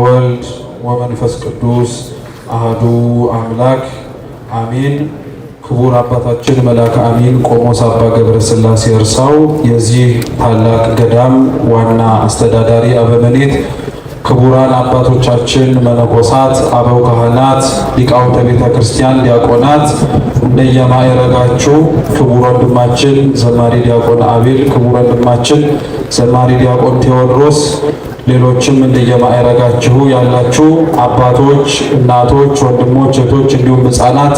ወልድ ወመንፈስ ቅዱስ አሐዱ አምላክ አሜን። ክቡር አባታችን መልአከ አሚን ቆሞስ አባ ገብረ ሥላሴ እርሳው የዚህ ታላቅ ገዳም ዋና አስተዳዳሪ አበምኔት፣ ክቡራን አባቶቻችን መነኮሳት፣ አበው ካህናት፣ ሊቃውንተ ቤተ ክርስቲያን፣ ዲያቆናት እንደየማዕረጋችሁ፣ ክቡር ወንድማችን ዘማሪ ዲያቆን አቤል፣ ክቡር ወንድማችን ዘማሪ ዲያቆን ቴዎድሮስ፣ ሌሎችም እንደየማዕረጋችሁ ያላችሁ አባቶች፣ እናቶች፣ ወንድሞች፣ እህቶች እንዲሁም ሕፃናት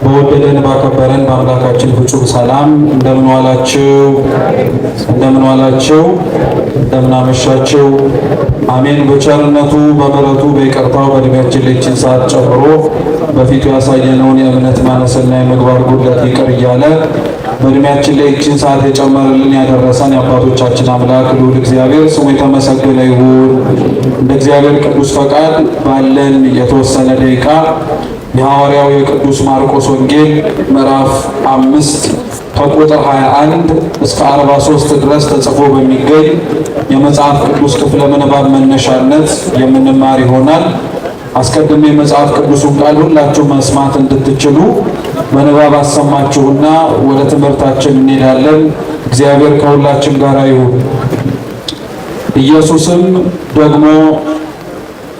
በወደደን ባከበረን በአምላካችን ፍጹም ሰላም እንደምን ዋላችሁ? እንደምን ዋላችሁ? እንደምን አመሻችሁ? አሜን። በቸርነቱ በምሕረቱ በይቅርታው በዕድሜያችን ላይ ይህችን ሰዓት ጨምሮ በፊቱ ያሳየነውን የእምነት ማነስና የምግባር ጉድለት ይቅር እያለ በዕድሜያችን ላይ ይህችን ሰዓት የጨመረልን ያደረሰን የአባቶቻችን አምላክ ልዑል እግዚአብሔር ስሙ የተመሰገነ ይሁን። እንደ እግዚአብሔር ቅዱስ ፈቃድ ባለን የተወሰነ ደቂቃ የሐዋርያው የቅዱስ ማርቆስ ወንጌል ምዕራፍ 5 ከቁጥር 21 እስከ 43 ድረስ ተጽፎ በሚገኝ የመጽሐፍ ቅዱስ ክፍለ ምንባብ መነሻነት የምንማር ይሆናል። አስቀድሜ የመጽሐፍ ቅዱሱን ቃል ሁላችሁ መስማት እንድትችሉ በንባብ አሰማችሁና ወደ ትምህርታችን እንሄዳለን። እግዚአብሔር ከሁላችን ጋር ይሁን። ኢየሱስም ደግሞ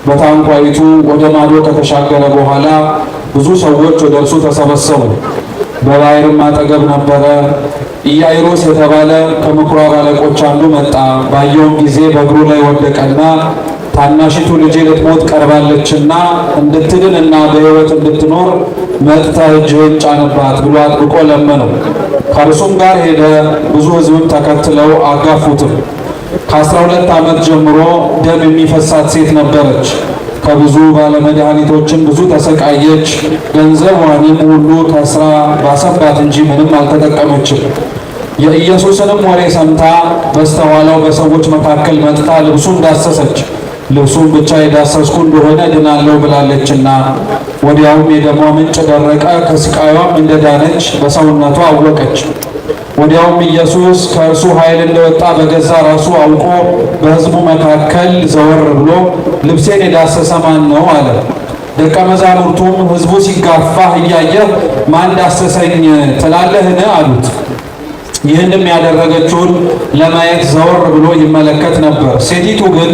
በታንኳይቱ ወደ ማዶ ከተሻገረ በኋላ ብዙ ሰዎች ወደ እርሱ ተሰበሰቡ። በባሕርም አጠገብ ነበረ። ኢያኢሮስ የተባለ ከምኵራብ አለቆች አንዱ መጣ። ባየውም ጊዜ በእግሩ ላይ ወደቀና ታናሺቱ ልጄ ልትሞት ቀርባለችና እንድትድን እና በሕይወት እንድትኖር መጥተህ እጅህን ጫንባት ብሎ አጥብቆ ለመነው። ከእርሱም ጋር ሄደ። ብዙ ሕዝብም ተከትለው አጋፉትም። ከ12 ዓመት ጀምሮ ደም የሚፈሳት ሴት ነበረች። ከብዙ ባለመድኃኒቶችን ብዙ ተሰቃየች። ገንዘቧንም ሁሉ ከስራ ባሰባት እንጂ ምንም አልተጠቀመችም። የኢየሱስንም ወሬ ሰምታ በስተኋላው በሰዎች መካከል መጥታ ልብሱን ዳሰሰች። ልብሱን ብቻ የዳሰስኩ እንደሆነ ድናለሁ ብላለችና፣ ወዲያውም የደሟ ምንጭ ደረቀ። ከስቃዩም እንደዳነች በሰውነቷ አወቀች። ወዲያውም ኢየሱስ ከእርሱ ኃይል እንደወጣ በገዛ ራሱ አውቆ በሕዝቡ መካከል ዘወር ብሎ ልብሴን የዳሰሰ ማን ነው አለ። ደቀ መዛሙርቱም ሕዝቡ ሲጋፋህ እያየህ ማን ዳሰሰኝ ትላለህን አሉት። ይህንም ያደረገችውን ለማየት ዘወር ብሎ ይመለከት ነበር። ሴቲቱ ግን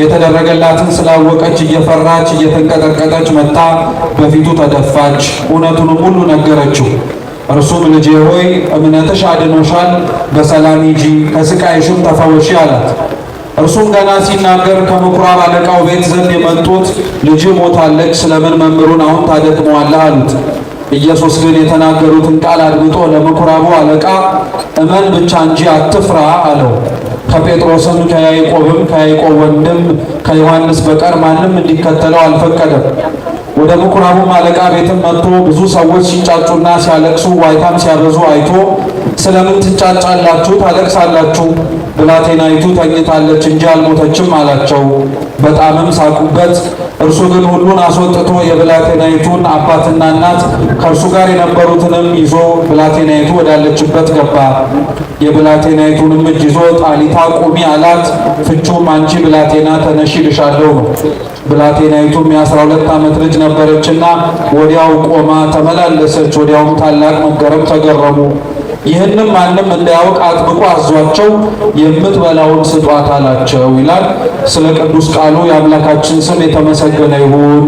የተደረገላትን ስላወቀች እየፈራች እየተንቀጠቀጠች መጥታ በፊቱ ተደፋች። እውነቱንም ሁሉ ነገረችው። እርሱም ልጄ ሆይ እምነትሽ አድኖሻል፣ በሰላም ሂጂ፣ ከስቃይሽም ተፈወሺ አላት። እርሱም ገና ሲናገር ከምኵራብ አለቃው ቤት ዘንድ የመጡት ልጅ ሞታለች፣ ስለምን መምህሩን አሁን ታደክመዋለህ አሉት። ኢየሱስ ግን የተናገሩትን ቃል አድምጦ ለምኵራቡ አለቃ እመን ብቻ እንጂ አትፍራ አለው። ከጴጥሮስም ከያዕቆብ ወንድም ከዮሐንስ በቀር ማንም እንዲከተለው አልፈቀደም። ወደ ምኵራቡም አለቃ ቤትም መጥቶ ብዙ ሰዎች ሲንጫጩና ሲያለቅሱ ዋይታም ሲያበዙ አይቶ ስለምን ትንጫጫላችሁ ታለቅሳላችሁ? ብላቴናይቱ ተኝታለች እንጂ አልሞተችም አላቸው። በጣምም ሳቁበት። እርሱ ግን ሁሉን አስወጥቶ የብላቴናይቱን አባትና እናት ከእርሱ ጋር የነበሩትንም ይዞ ብላቴናይቱ ወዳለችበት ገባ። የብላቴናይቱንም እጅ ይዞ ጣሊታ ቁሚ አላት። ፍቹም አንቺ ብላቴና ተነሺ ልሻለሁ ነው። ብላቴናይቱም የ12 ዓመት ልጅ ነበረችና ወዲያው ቆማ ተመላለሰች። ወዲያውም ታላቅ መገረም ተገረሙ። ይህንም ማንም እንዳያውቅ አጥብቆ አዟቸው የምትበላውን ስጧት አላቸው ይላል። ስለ ቅዱስ ቃሉ የአምላካችን ስም የተመሰገነ ይሁን።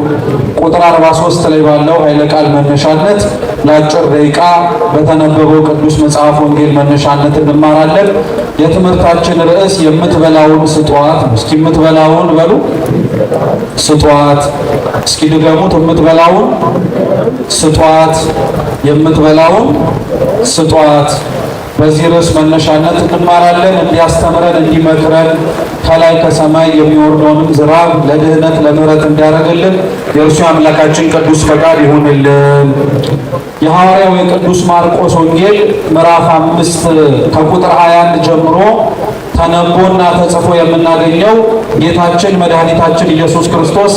ቁጥር 43 ላይ ባለው ኃይለ ቃል መነሻነት ለአጭር ደቂቃ በተነበበው ቅዱስ መጽሐፍ ወንጌል መነሻነት እንማራለን። የትምህርታችን ርዕስ የምትበላውን ስጧት ነው። እስኪ የምትበላውን በሉ ስጧት። እስኪ ድገሙት። የምትበላውን ስጧት። የምትበላውን ስጧት። በዚህ ርዕስ መነሻነት እንማራለን። እንዲያስተምረን እንዲመክረን ከላይ ከሰማይ የሚወርደውንም ዝናብ ለድህነት ለምሕረት እንዲያደርግልን የእርሱ አምላካችን ቅዱስ ፈቃድ ይሁንልን። የሐዋርያው የቅዱስ ማርቆስ ወንጌል ምዕራፍ 5 ከቁጥር 21 ጀምሮ ተነቦና ተጽፎ የምናገኘው ጌታችን መድኃኒታችን ኢየሱስ ክርስቶስ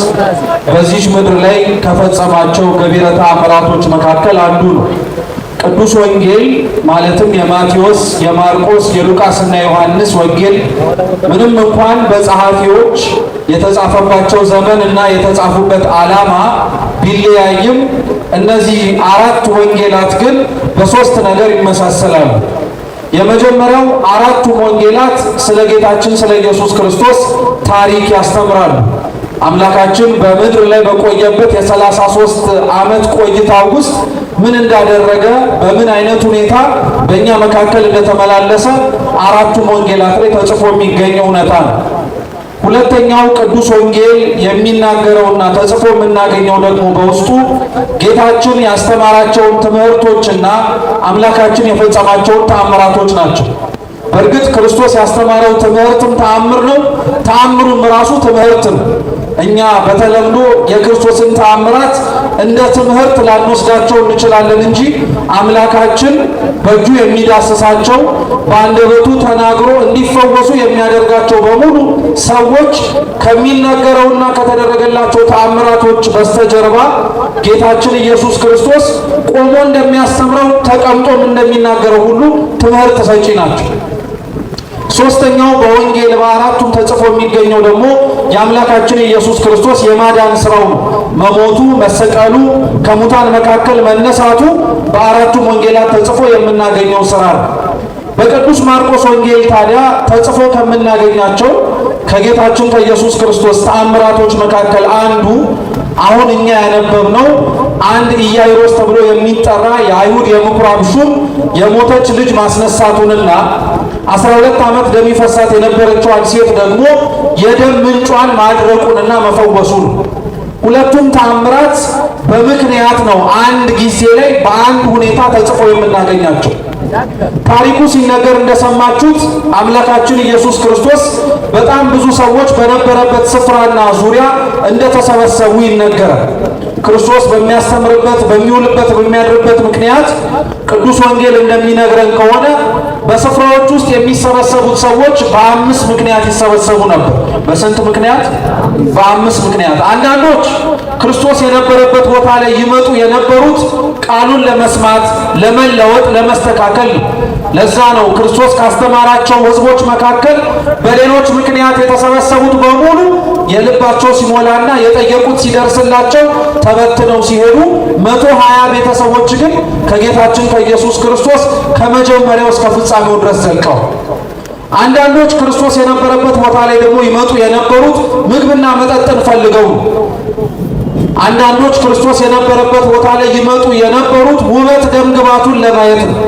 በዚች ምድር ላይ ከፈጸማቸው ገቢረ ተአምራቶች መካከል አንዱ ነው። ቅዱስ ወንጌል ማለትም የማቴዎስ፣ የማርቆስ፣ የሉቃስ እና የዮሐንስ ወንጌል ምንም እንኳን በጸሐፊዎች የተጻፈባቸው ዘመን እና የተጻፉበት ዓላማ ቢለያይም እነዚህ አራት ወንጌላት ግን በሶስት ነገር ይመሳሰላሉ። የመጀመሪያው አራቱ ወንጌላት ስለ ጌታችን ስለ ኢየሱስ ክርስቶስ ታሪክ ያስተምራሉ። አምላካችን በምድር ላይ በቆየበት የ33 ዓመት ቆይታ ውስጥ ምን እንዳደረገ በምን አይነት ሁኔታ በእኛ መካከል እንደተመላለሰ አራቱ ወንጌላት ላይ ተጽፎ የሚገኝ እውነታ ነው። ሁለተኛው ቅዱስ ወንጌል የሚናገረውና ተጽፎ የምናገኘው ደግሞ በውስጡ ጌታችን ያስተማራቸውን ትምህርቶችና አምላካችን የፈጸማቸውን ተአምራቶች ናቸው። በእርግጥ ክርስቶስ ያስተማረው ትምህርትም ተአምር ነው፣ ተአምሩም ራሱ ትምህርት ነው። እኛ በተለምዶ የክርስቶስን ተአምራት እንደ ትምህርት ላንወስዳቸው እንችላለን እንጂ አምላካችን በእጁ የሚዳስሳቸው በአንደበቱ ተናግሮ እንዲፈወሱ የሚያደርጋቸው በሙሉ ሰዎች ከሚናገረውና ከተደረገላቸው ተአምራቶች በስተጀርባ ጌታችን ኢየሱስ ክርስቶስ ቆሞ እንደሚያስተምረው ተቀምጦም እንደሚናገረው ሁሉ ትምህርት ሰጪ ናቸው። ሶስተኛው በወንጌል በአራቱም ተጽፎ የሚገኘው ደግሞ የአምላካችን ኢየሱስ ክርስቶስ የማዳን ስራው ነው። መሞቱ፣ መሰቀሉ፣ ከሙታን መካከል መነሳቱ በአራቱም ወንጌላት ተጽፎ የምናገኘው ስራ ነው። በቅዱስ ማርቆስ ወንጌል ታዲያ ተጽፎ ከምናገኛቸው ከጌታችን ከኢየሱስ ክርስቶስ ተአምራቶች መካከል አንዱ አሁን እኛ ያነበብነው አንድ ኢያይሮስ ተብሎ የሚጠራ የአይሁድ የምኩራብ ሹም የሞተች ልጅ ማስነሳቱንና 12 ዓመት ደም ይፈሳት የነበረችዋን ሴት ደግሞ የደም ምንጯን ማድረቁንና መፈወሱን። ሁለቱም ተአምራት በምክንያት ነው አንድ ጊዜ ላይ በአንድ ሁኔታ ተጽፎ የምናገኛቸው። ታሪኩ ሲነገር እንደሰማችሁት አምላካችን ኢየሱስ ክርስቶስ በጣም ብዙ ሰዎች በነበረበት ስፍራና ዙሪያ እንደተሰበሰቡ ይነገራል። ክርስቶስ በሚያስተምርበት በሚውልበት በሚያድርበት ምክንያት ቅዱስ ወንጌል እንደሚነግረን ከሆነ በስፍራዎች ውስጥ የሚሰበሰቡት ሰዎች በአምስት ምክንያት ይሰበሰቡ ነበር። በስንት ምክንያት? በአምስት ምክንያት። አንዳንዶች ክርስቶስ የነበረበት ቦታ ላይ ይመጡ የነበሩት ቃሉን ለመስማት፣ ለመለወጥ፣ ለመስተካከል። ለዛ ነው ክርስቶስ ካስተማራቸው ሕዝቦች መካከል በሌሎች ምክንያት የተሰበሰቡት በሙሉ የልባቸው ሲሞላና የጠየቁት ሲደርስላቸው ተበትነው ሲሄዱ 120 ቤተሰቦች ግን ከጌታችን ከኢየሱስ ክርስቶስ ከመጀመሪያው እስከ ፍጻሜው ድረስ ዘልቀው። አንዳንዶች ክርስቶስ የነበረበት ቦታ ላይ ደግሞ ይመጡ የነበሩት ምግብና መጠጥን ፈልገው። አንዳንዶች ክርስቶስ የነበረበት ቦታ ላይ ይመጡ የነበሩት ውበት ደምግባቱን ለማየት ነው።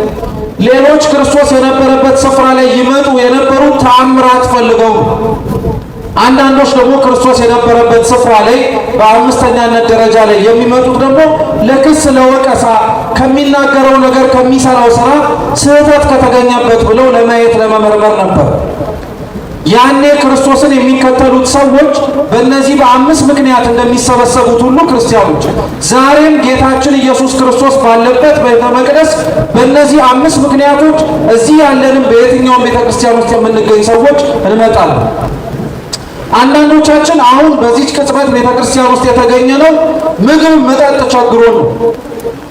ሌሎች ክርስቶስ የነበረበት ስፍራ ላይ ይመጡ የነበሩት ተአምራት ፈልገው። አንዳንዶች ደግሞ ክርስቶስ የነበረበት ስፍራ ላይ በአምስተኛነት ደረጃ ላይ የሚመጡት ደግሞ ለክስ ለወቀሳ፣ ከሚናገረው ነገር ከሚሰራው ስራ ስህተት ከተገኘበት ብለው ለማየት ለመመርመር ነበር። ያኔ ክርስቶስን የሚከተሉት ሰዎች በእነዚህ በአምስት ምክንያት እንደሚሰበሰቡት ሁሉ ክርስቲያኖች ዛሬም ጌታችን ኢየሱስ ክርስቶስ ባለበት ቤተ መቅደስ በእነዚህ አምስት ምክንያቶች እዚህ ያለንም በየትኛውም ቤተ ክርስቲያን ውስጥ የምንገኝ ሰዎች እንመጣለን። አንዳንዶቻችን አሁን በዚች ቅጽበት ቤተ ክርስቲያን ውስጥ የተገኘ ነው ምግብ መጠጥ ቸግሮ ነው።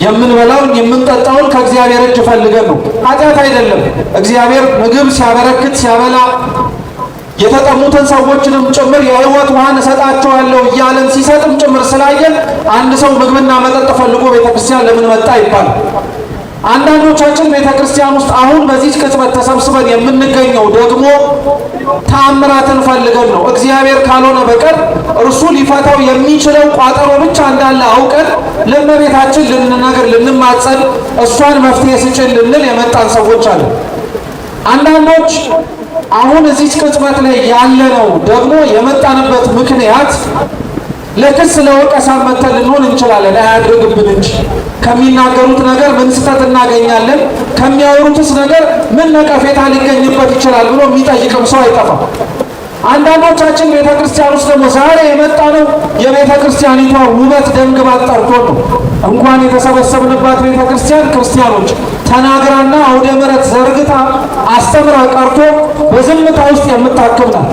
የምንበላውን የምንጠጣውን ከእግዚአብሔር እጅ ፈልገን ነው። ኃጢአት አይደለም። እግዚአብሔር ምግብ ሲያበረክት ሲያበላ የተጠሙትን ሰዎችንም ጭምር የሕይወት ውሃን እሰጣቸዋለሁ እያለን ሲሰጥም ጭምር ስላየን አንድ ሰው ምግብና መጠጥ ፈልጎ ቤተክርስቲያን ለምን መጣ ይባላል። አንዳንዶቻችን ቤተክርስቲያን ውስጥ አሁን በዚህ ቅጽበት ተሰብስበን የምንገኘው ደግሞ ተአምራትን ፈልገን ነው። እግዚአብሔር ካልሆነ በቀር እርሱ ሊፈታው የሚችለው ቋጠሮ ብቻ እንዳለ አውቀን ለእመቤታችን ልንነግር ልንማጸን እሷን መፍትሄ ስጭን ልንል የመጣን ሰዎች አለ። አንዳንዶች አሁን እዚህ ቅጽበት ላይ ያለነው ደግሞ የመጣንበት ምክንያት ለክስ ለወቀሳ መተን ልንሆን እንችላለን። አያድርግብን እንጂ ከሚናገሩት ነገር ምን ስህተት እናገኛለን፣ ከሚያወሩትስ ነገር ምን ነቀፌታ ሊገኝበት ይችላል ብሎ የሚጠይቅም ሰው አይጠፋም። አንዳንዶቻችን ቤተ ክርስቲያን ውስጥ ደግሞ ዛሬ የመጣ ነው የቤተ ክርስቲያኒቷ ውበት ደምግባት ጠርቶ ነው። እንኳን የተሰበሰብንባት ቤተ ክርስቲያን ክርስቲያኖች ተናግራና አውደ ምሕረት ዘርግታ አስተምራ ቀርቶ በዝምታ ውስጥ የምታክም ናት።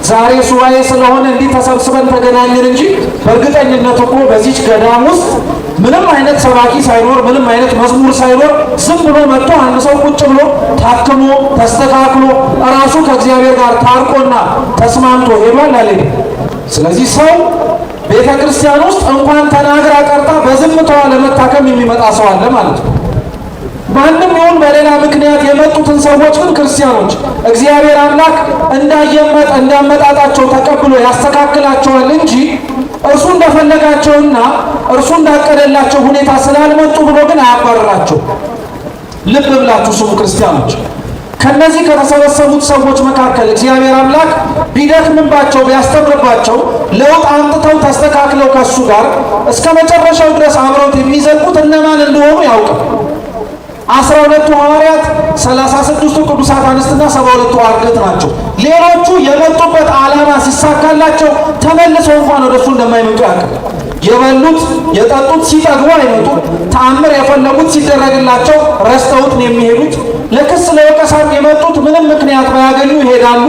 ዛሬ ሱባኤ ስለሆነ እንዲህ ተሰብስበን ተገናኘን እንጂ በእርግጠኝነት እኮ በዚች ገዳም ውስጥ ምንም አይነት ሰባኪ ሳይኖር ምንም አይነት መዝሙር ሳይኖር ዝም ብሎ መጥቶ አንድ ሰው ቁጭ ብሎ ታክሞ ተስተካክሎ ራሱ ከእግዚአብሔር ጋር ታርቆና ተስማምቶ ሄዷል አለ። ስለዚህ ሰው ቤተ ክርስቲያን ውስጥ እንኳን ተናግራ ቀርታ በዝምታዋ ለመታከም የሚመጣ ሰው አለ ማለት ነው። ማንም ይሁን በሌላ ምክንያት የመጡትን ሰዎች ግን ክርስቲያኖች እግዚአብሔር አምላክ እንዳመጣጣቸው ተቀብሎ ያስተካክላቸዋል እንጂ እርሱ እንደፈለጋቸውና እርሱ እንዳቀደላቸው ሁኔታ ስላልመጡ ብሎ ግን አያባርራቸው። ልብ ብላችሁ ስሙ ክርስቲያኖች። ከነዚህ ከተሰበሰቡት ሰዎች መካከል እግዚአብሔር አምላክ ቢደክምባቸው ቢያስተምርባቸው ለውጥ አምጥተው ተስተካክለው ከሱ ጋር እስከ መጨረሻው ድረስ አብረውት የሚዘልቁት እነማን እንደሆኑ ያውቃል። 12ቱ ሐዋርያት፣ 36ቱ ቅዱሳት አንስትና 72ቱ አርድእት ናቸው። ሌሎቹ የመጡበት ዓላማ ሲሳካላቸው ተመልሰው እንኳን ወደሱ እንደማይመጡ ያውቃል። የበሉት የጠጡት ሲጠግቡ አይመጡም። ተአምር የፈለጉት ሲደረግላቸው ረስተውት ነው የሚሄዱት። ለክስ ለወቀሳም የመጡት ምንም ምክንያት ባያገኙ ይሄዳሉ።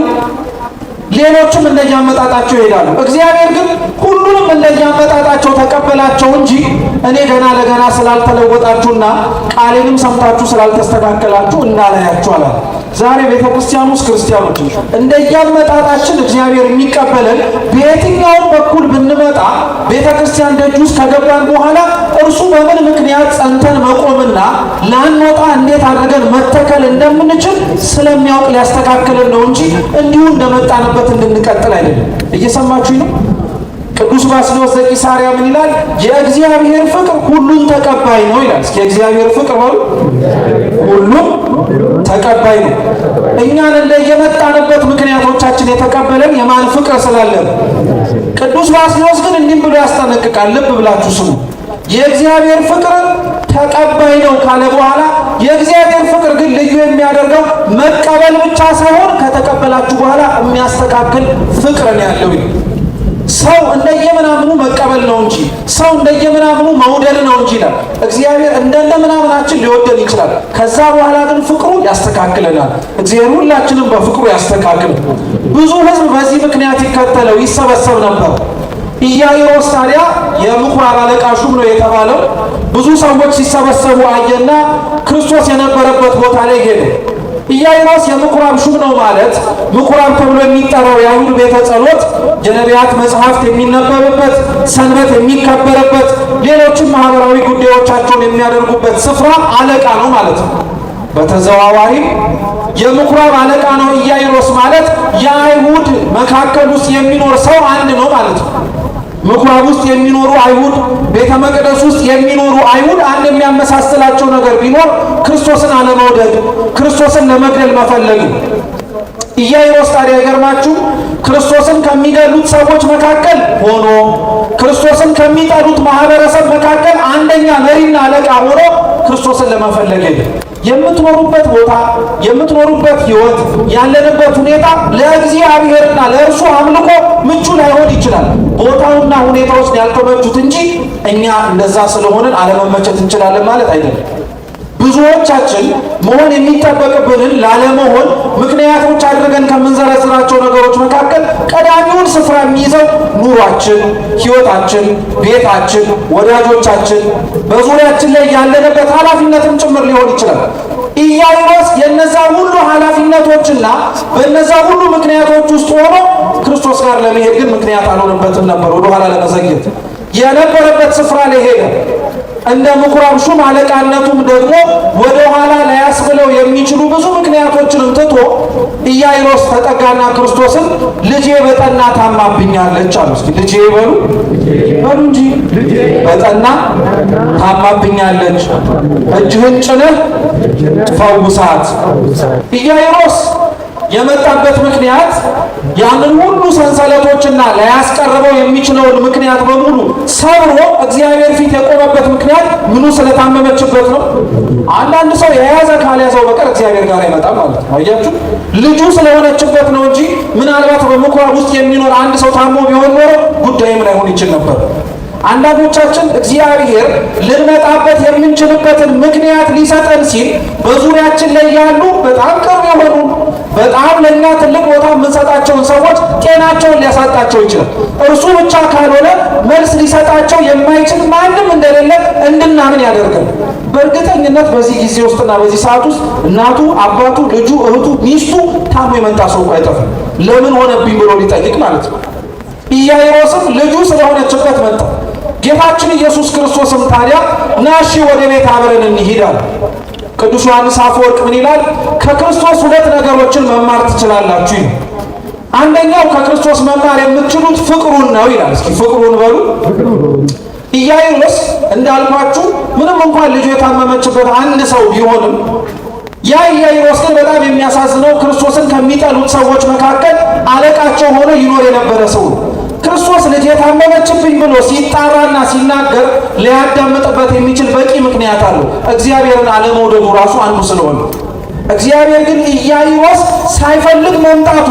ሌሎችም እንደያመጣጣቸው ይሄዳሉ። እግዚአብሔር ግን ሁሉንም እንደያመጣጣቸው ተቀበላቸው እንጂ እኔ ገና ለገና ስላልተለወጣችሁና ቃሌንም ሰምታችሁ ስላልተስተካከላችሁ እናላያችሁ አላለ። ዛሬ ቤተክርስቲያን ውስጥ ክርስቲያኖች እንደያመጣጣችን እግዚአብሔር የሚቀበለን በየትኛውም በኩል ብንመጣ ቤተክርስቲያን ደጅ ውስጥ ከገባን በኋላ እርሱ በምን ምክንያት ጸንተን መቆምና ላንወጣ እንዴት አድርገን መተከል እንደምንችል ስለሚያውቅ ሊያስተካክልን ነው እንጂ እንዲሁ እንደመጣንበት እንድንቀጥል አይደለም። እየሰማችሁ ነው? ቅዱስ ባስልዮስ ዘቂሳርያ ምን ይላል? የእግዚአብሔር ፍቅር ሁሉን ተቀባይ ነው ይላል። እስኪ የእግዚአብሔር ፍቅር ሁሉም ተቀባይ ነው። እኛን እንደየመጣንበት ምክንያቶቻችን የተቀበለን የማን ፍቅር ስላለን። ቅዱስ ባስልዮስ ግን እንዲህ ብሎ ያስጠነቅቃል። ልብ ብላችሁ ስሙ። የእግዚአብሔር ፍቅር ተቀባይ ነው ካለ በኋላ የእግዚአብሔር ፍቅር ግን ልዩ የሚያደርገው መቀበል ብቻ ሳይሆን ከተቀበላችሁ በኋላ የሚያስተካክል ፍቅር ነው ያለው። ሰው እንደየምናምኑ መቀበል ነው እንጂ ሰው እንደየምናምኑ መውደድ ነው እንጂ ይላል። እግዚአብሔር እንደየምናምናችን ሊወደን ይችላል። ከዛ በኋላ ግን ፍቅሩ ያስተካክለናል። እግዚአብሔር ሁላችንም በፍቅሩ ያስተካክል። ብዙ ሕዝብ በዚህ ምክንያት ይከተለው ይሰበሰብ ነበር። ኢያኢሮስ ታዲያ የምኩራብ አለቃ ሹም ነው የተባለው። ብዙ ሰዎች ሲሰበሰቡ አየና ክርስቶስ የነበረበት ቦታ ላይ ሄደ። ኢያኢሮስ የምኩራብ ሹም ነው ማለት ምኩራብ ተብሎ የሚጠራው የአይሁድ ቤተ ጸሎት የነቢያት መጽሐፍት የሚነበብበት፣ ሰንበት የሚከበርበት፣ ሌሎችም ማህበራዊ ጉዳዮቻቸውን የሚያደርጉበት ስፍራ አለቃ ነው ማለት ነው። በተዘዋዋሪ የምኩራብ አለቃ ነው ኢያኢሮስ ማለት የአይሁድ መካከል ውስጥ የሚኖር ሰው አንድ ነው ማለት ነው። ምኩራብ ውስጥ የሚኖሩ አይሁድ፣ ቤተ መቅደስ ውስጥ የሚኖሩ አይሁድ አንድ የሚያመሳስላቸው ነገር ቢኖር ክርስቶስን አለመውደድ፣ ክርስቶስን ለመግደል መፈለግ። ኢያኢሮስ ታዲያ ይገርማችሁ ክርስቶስን ከሚገሉት ሰዎች መካከል ሆኖ ክርስቶስን ከሚጠሉት ማህበረሰብ መካከል አንደኛ መሪና አለቃ ሆኖ ክርስቶስን ለመፈለግ ሄደ። የምትኖሩበት ቦታ የምትኖሩበት ሕይወት ያለንበት ሁኔታ ለእግዚአብሔርና ለእርሱ አምልኮ ምቹ ላይሆን ይችላል። ቦታውና ሁኔታዎች ያልተመቹት እንጂ እኛ እንደዛ ስለሆንን አለመመቸት እንችላለን ማለት አይደለም። ብዙዎቻችን መሆን የሚጠበቅብንን ላለመሆን ምክንያቶች አድርገን ከምንዘረዝራቸው ነገሮች መካከል ቀዳሚውን ስፍራ የሚይዘው ኑሯችን፣ ሕይወታችን፣ ቤታችን፣ ወዳጆቻችን፣ በዙሪያችን ላይ ያለንበት ኃላፊነትም ጭምር ሊሆን ይችላል። ኢያኢሮስ የነዛ ሁሉ ኃላፊነቶችና በነዛ ሁሉ ምክንያቶች ውስጥ ሆኖ ክርስቶስ ጋር ለመሄድ ግን ምክንያት አልሆነበትም ነበር። ወደኋላ ለመዘግየት የነበረበት ስፍራ ላይ ሄደ። እንደ ምኩራብ ሹም አለቃነቱም ደግሞ ወደ ኋላ ሊያስብለው የሚችሉ ብዙ ምክንያቶችንም ትቶ ኢያኢሮስ ተጠጋና ክርስቶስን ልጄ በጠና ታማብኛለች አሉ። እስኪ ልጄ በሉ እንጂ በጠና ታማብኛለች፣ እጅህን ጭነህ ፈውሳት። ኢያኢሮስ የመጣበት ምክንያት ያንን ሁሉ ሰንሰለቶችና ሊያስቀርበው የሚችለውን ምክንያት በሙሉ ሰብሮ እግዚአብሔር ፊት የቆመበት ምክንያት ምኑ ስለታመመችበት ነው። አንዳንድ ሰው የያዘ ካልያዘው በቀር እግዚአብሔር ጋር አይመጣም ማለት ነው። አያችሁ፣ ልጁ ስለሆነችበት ነው እንጂ ምናልባት በምኩራብ ውስጥ የሚኖር አንድ ሰው ታሞ ቢሆን ኖሮ ጉዳይም ላይሆን ይችል ነበር። አንዳንዶቻችን እግዚአብሔር ልንመጣበት የምንችልበትን ምክንያት ሊሰጠን ሲል በዙሪያችን ላይ ያሉ በጣም ቅርብ የሆኑ በጣም ለእኛ ትልቅ ቦታ የምንሰጣቸውን ሰዎች ጤናቸውን ሊያሳጣቸው ይችላል። እርሱ ብቻ ካልሆነ መልስ ሊሰጣቸው የማይችል ማንም እንደሌለ እንድናምን ያደርጋል። በእርግጠኝነት በዚህ ጊዜ ውስጥና በዚህ ሰዓት ውስጥ እናቱ፣ አባቱ፣ ልጁ፣ እህቱ፣ ሚስቱ ታሞ የመጣ ሰው አይጠፋም። ለምን ሆነብኝ ብሎ ሊጠይቅ ማለት ነው። ኢያኢሮስም ልጁ ስለሆነችበት መጣ። ጌታችን ኢየሱስ ክርስቶስም ታዲያ ናሺ ወደ ቤት አብረን እንሂድ አለ። ቅዱስ ዮሐንስ አፈወርቅ ምን ይላል? ከክርስቶስ ሁለት ነገሮችን መማር ትችላላችሁ ይላል። አንደኛው ከክርስቶስ መማር የምትችሉት ፍቅሩን ነው ይላል። እስኪ ፍቅሩን በሉ። ኢያኢሮስ እንዳልኳችሁ ምንም እንኳን ልጁ የታመመችበት አንድ ሰው ቢሆንም ያ ኢያኢሮስ ግን በጣም የሚያሳዝነው ክርስቶስን ከሚጠሉት ሰዎች መካከል አለቃቸው ሆኖ ይኖር የነበረ ሰው ነው። ክርስቶስ ልጅ የታመመችብኝ ብሎ ሲጣራና ሲናገር ሊያዳምጥበት የሚችል በቂ ምክንያት አለው። እግዚአብሔርን አለመውደዱ ራሱ አንዱ ስለሆነ እግዚአብሔር ግን ኢያኢሮስ ሳይፈልግ መምጣቱ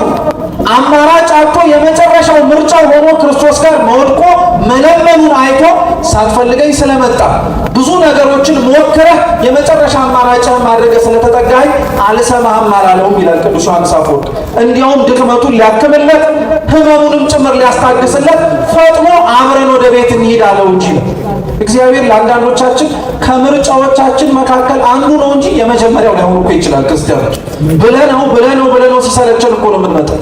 አማራጭ አጥቶ የመጨረሻው ምርጫው ሆኖ ክርስቶስ ጋር መወድቆ መለመኑን አይቶ ሳትፈልገኝ ስለመጣ ብዙ ነገሮችን ሞክረህ የመጨረሻ አማራጭ ማድረግ ስለተጠጋኝ አልሰማህም አላለውም ይላል ቅዱስ ዮሐንስ አፈወርቅ። እንዲያውም ድክመቱን ሊያክምለት ህመሙንም ጭምር ሊያስታግስለት ፈጥኖ አብረን ወደ ቤት እንሂድ አለው እንጂ እግዚአብሔር ለአንዳንዶቻችን ከምርጫዎቻችን መካከል አንዱ ነው እንጂ የመጀመሪያው ላይሆን እኮ ይችላል። ክርስቲያኖች ብለነው ሲሰለቸን እኮ ነው የምንመጣው።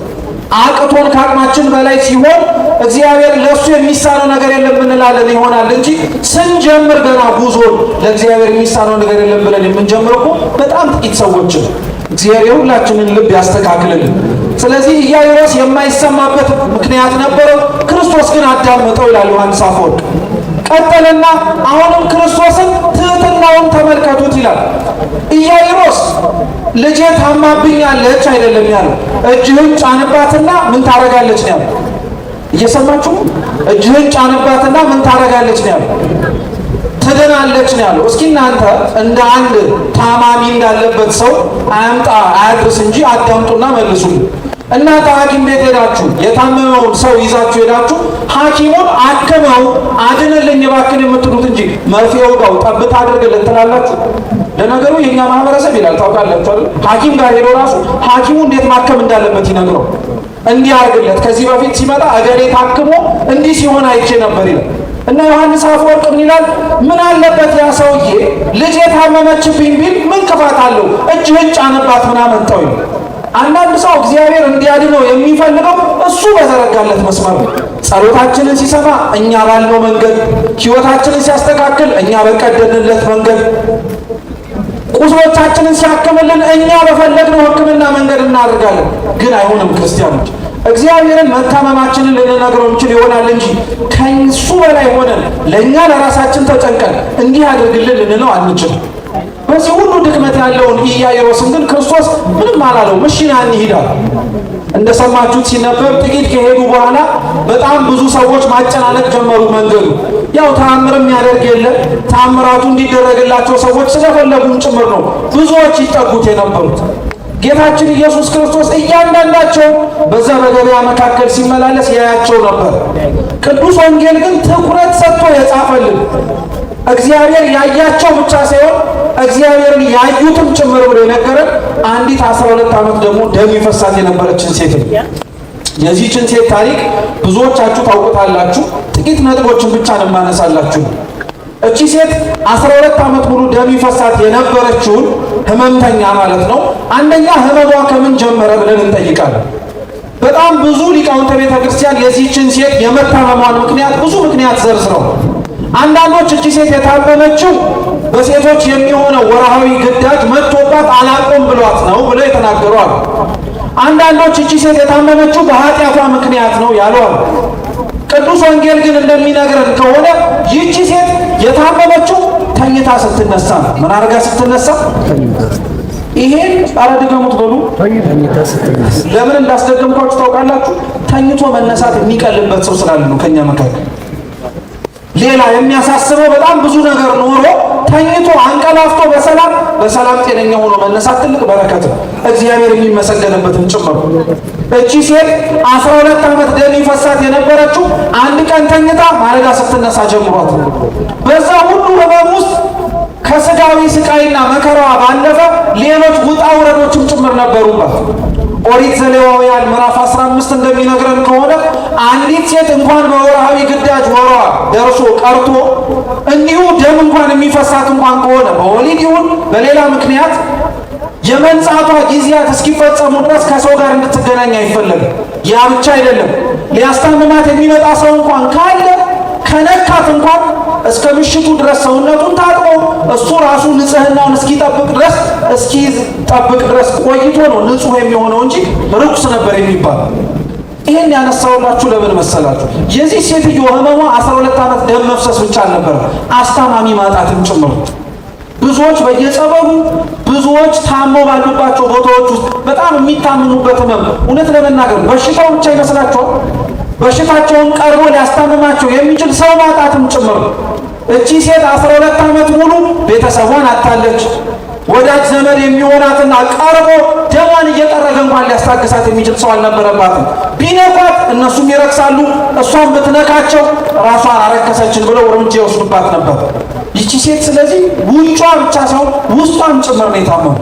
አቅቶን ከአቅማችን በላይ ሲሆን እግዚአብሔር ለእሱ የሚሳነው ነገር የለም እንላለን ይሆናል እንጂ ስንጀምር ገና ጉዞን ለእግዚአብሔር የሚሳነው ነገር የለም ብለን የምንጀምር እኮ በጣም ጥቂት ሰዎች ነው። እግዚአብሔር ሁላችንን ልብ ያስተካክልልን። ስለዚህ ኢያኢሮስ የማይሰማበት ምክንያት ነበረው፣ ክርስቶስ ግን አዳመጠው ይላል ዮሐንስ አፈወርቅ። ቀጠለና አሁንም ክርስቶስን ትህትናውን ተመልከቱት ይላል። ኢያኢሮስ ልጄ ታማብኛለች አይደለም ያለው፣ እጅህን ጫንባትና ምን ታረጋለች ነው ያለው። እየሰማችሁ? እጅህን ጫንባትና ምን ታረጋለች ነው ያለው። ትድናለች ነው ያለው። እስኪ እናንተ እንደ አንድ ታማሚ እንዳለበት ሰው አያምጣ አያድርስ እንጂ አዳምጡና መልሱልኝ። እናንተ ሐኪም ቤት ሄዳችሁ የታመመውን ሰው ይዛችሁ ሄዳችሁ ሐኪሙን አክመው አድነልኝ እባክህን የምትሉት እንጂ መርፌ ውጋው ጠብታ አድርግልን ትላላችሁ? ለነገሩ የኛ ማህበረሰብ ይላል ታውቃላችሁ አይደል? ሐኪም ጋር ሄዶ ራሱ ሐኪሙ እንዴት ማከም እንዳለበት ይነግረው። እንዲህ አድርግለት፣ ከዚህ በፊት ሲመጣ እገሌ ታክሞ እንዲህ ሲሆን አይቼ ነበር ይላል። እና ዮሐንስ አፈወርቅ ምን ይላል? ምን አለበት ያ ሰውዬ ልጅ የታመመችብኝ ቢል ምን ክፋት አለው? እጅህን ጫንባት ምን አመጣው ይላል። አንዳንድ ሰው እግዚአብሔር እንዲያድነው የሚፈልገው እሱ በዘረጋለት መስመር ነው። ጸሎታችንን ሲሰማ እኛ ባለው መንገድ፣ ሕይወታችንን ሲያስተካክል እኛ በቀደንለት መንገድ፣ ቁስሎቻችንን ሲያክምልን እኛ በፈለግነው ሕክምና መንገድ እናደርጋለን። ግን አይሆንም ክርስቲያኖች። እግዚአብሔርን መታመማችንን ልንነግረው እንችል ይሆናል እንጂ ከእሱ በላይ ሆነን ለእኛ ለራሳችን ተጨንቀን እንዲህ አድርግልን ልንለው አንችልም። በዚህ ሁሉ ድክመት ያለውን ኢያኢሮስን ግን ክርስቶስ ምንም አላለው። እሺ ና እንሂድ አለ። እንደሰማችሁት ሲነበብ ጥቂት ከሄዱ በኋላ በጣም ብዙ ሰዎች ማጨናነቅ ጀመሩ መንገዱ። ያው ተአምርም ያደርግ የለ ተአምራቱ እንዲደረግላቸው ሰዎች ስለፈለጉም ጭምር ነው ብዙዎች ይጠጉት የነበሩት። ጌታችን ኢየሱስ ክርስቶስ እያንዳንዳቸው በዛ በገበያ መካከል ሲመላለስ ያያቸው ነበር። ቅዱስ ወንጌል ግን ትኩረት ሰጥቶ የጻፈልን እግዚአብሔር ያያቸው ብቻ ሳይሆን እግዚአብሔርን ያዩትም ጭምር ብሎ የነገረን አንዲት 12 ዓመት ደግሞ ደም ይፈሳት የነበረችን ሴት ነው። የዚህችን ሴት ታሪክ ብዙዎቻችሁ ታውቁታላችሁ። ጥቂት ነጥቦችን ብቻ ነው የማነሳላችሁ። እቺ ሴት 12 ዓመት ሙሉ ደም ይፈሳት የነበረችውን ህመምተኛ ማለት ነው። አንደኛ ህመሟ ከምን ጀመረ ብለን እንጠይቃለን። በጣም ብዙ ሊቃውንተ ቤተ ክርስቲያን የዚህችን ሴት የመታመሟን ምክንያት ብዙ ምክንያት ዘርዝረው አንዳንዶች እቺ ሴት የታመመችው በሴቶች የሚሆነው ወርሃዊ ግዳጅ መጥቶባት አላቆም ብሏት ነው ብለው የተናገሩ አሉ። አንዳንዶች እቺ ሴት የታመመችው በኃጢአቷ ምክንያት ነው ያሉ አሉ። ቅዱስ ወንጌል ግን እንደሚነግረን ከሆነ ይቺ ሴት የታመመችው ተኝታ ስትነሳ ነው። ምን አድርጋ ስትነሳ? ይሄን አረድገሙት በሉ። ለምን እንዳስደገምኳችሁ ታውቃላችሁ? ተኝቶ መነሳት የሚቀልበት ሰው ስላለ ነው ከኛ መካከል። ሌላ የሚያሳስበው በጣም ብዙ ነገር ኖሮ ተኝቶ አንቀላፍቶ በሰላም ጤነኛ ሆኖ መነሳት ትልቅ በረከት ነው፣ እግዚአብሔር የሚመሰገንበትም ጭምር። እቺ ሴት 12 ዓመት ደም ይፈሳት የነበረችው አንድ ቀን ተኝታ ማለዳ ስትነሳ ጀምሯት በዛ ሁሉ ህመም ውስጥ ከስጋዊ ስቃይና መከራዋ ባለፈ ሌሎች ውጣ ውረዶችም ጭምር ነበሩባት። ኦሪት ዘሌዋውያን ምዕራፍ 15 እንደሚነግረን ከሆነ አንዲት ሴት እንኳን በወርሃዊ ግዳጅ ወሯ ደርሶ ቀርቶ እንዲሁ ደም እንኳን የሚፈሳት እንኳን ከሆነ በወሊድ ይሁን በሌላ ምክንያት የመንጻቷ ጊዜያት እስኪፈጸሙ ድረስ ከሰው ጋር እንድትገናኝ አይፈለግም። ያ ብቻ አይደለም፣ ሊያስታምማት የሚመጣ ሰው እንኳን ካለ ከነካት እንኳን እስከ ምሽቱ ድረስ ሰውነቱን ታጥቦ እሱ ራሱ ንጽህናውን እስኪጠብቅ ድረስ ቆይቶ ነው ንጹህ የሚሆነው እንጂ ርኩስ ነበር የሚባል። ይሄን ያነሳውላችሁ ለምን መሰላችሁ? የዚህ ሴትዮ ህመሟ 12 ዓመት ደም መፍሰስ ብቻ አልነበረም፣ አስታማሚ ማጣትም ጭምር። ብዙዎች በየጸበሉ ብዙዎች ታመው ባሉባቸው ቦታዎች ውስጥ በጣም የሚታመሙበት ህመም እውነት ለመናገር በሽታው ብቻ ይመስላችኋል? በሽታቸውን ቀርቦ ሊያስታምማቸው የሚችል ሰው ማጣትም ጭምር። እቺ ሴት 12 ዓመት ሙሉ ቤተሰቧን አጣለች። ወዳጅ ዘመድ የሚሆናትና ቀርቦ ደሟን እየጠረገ እንኳን ሊያስታግሳት የሚችል ሰው አልነበረባትም። ቢነኳት እነሱም ይረክሳሉ፣ እሷን ብትነካቸው ራሷን አረከሰችን ብለው እርምጃ ይወስዱባት ነበር ይቺ ሴት። ስለዚህ ውጯ ብቻ ሳይሆን ውስጧም ጭምር ነው የታመሙ።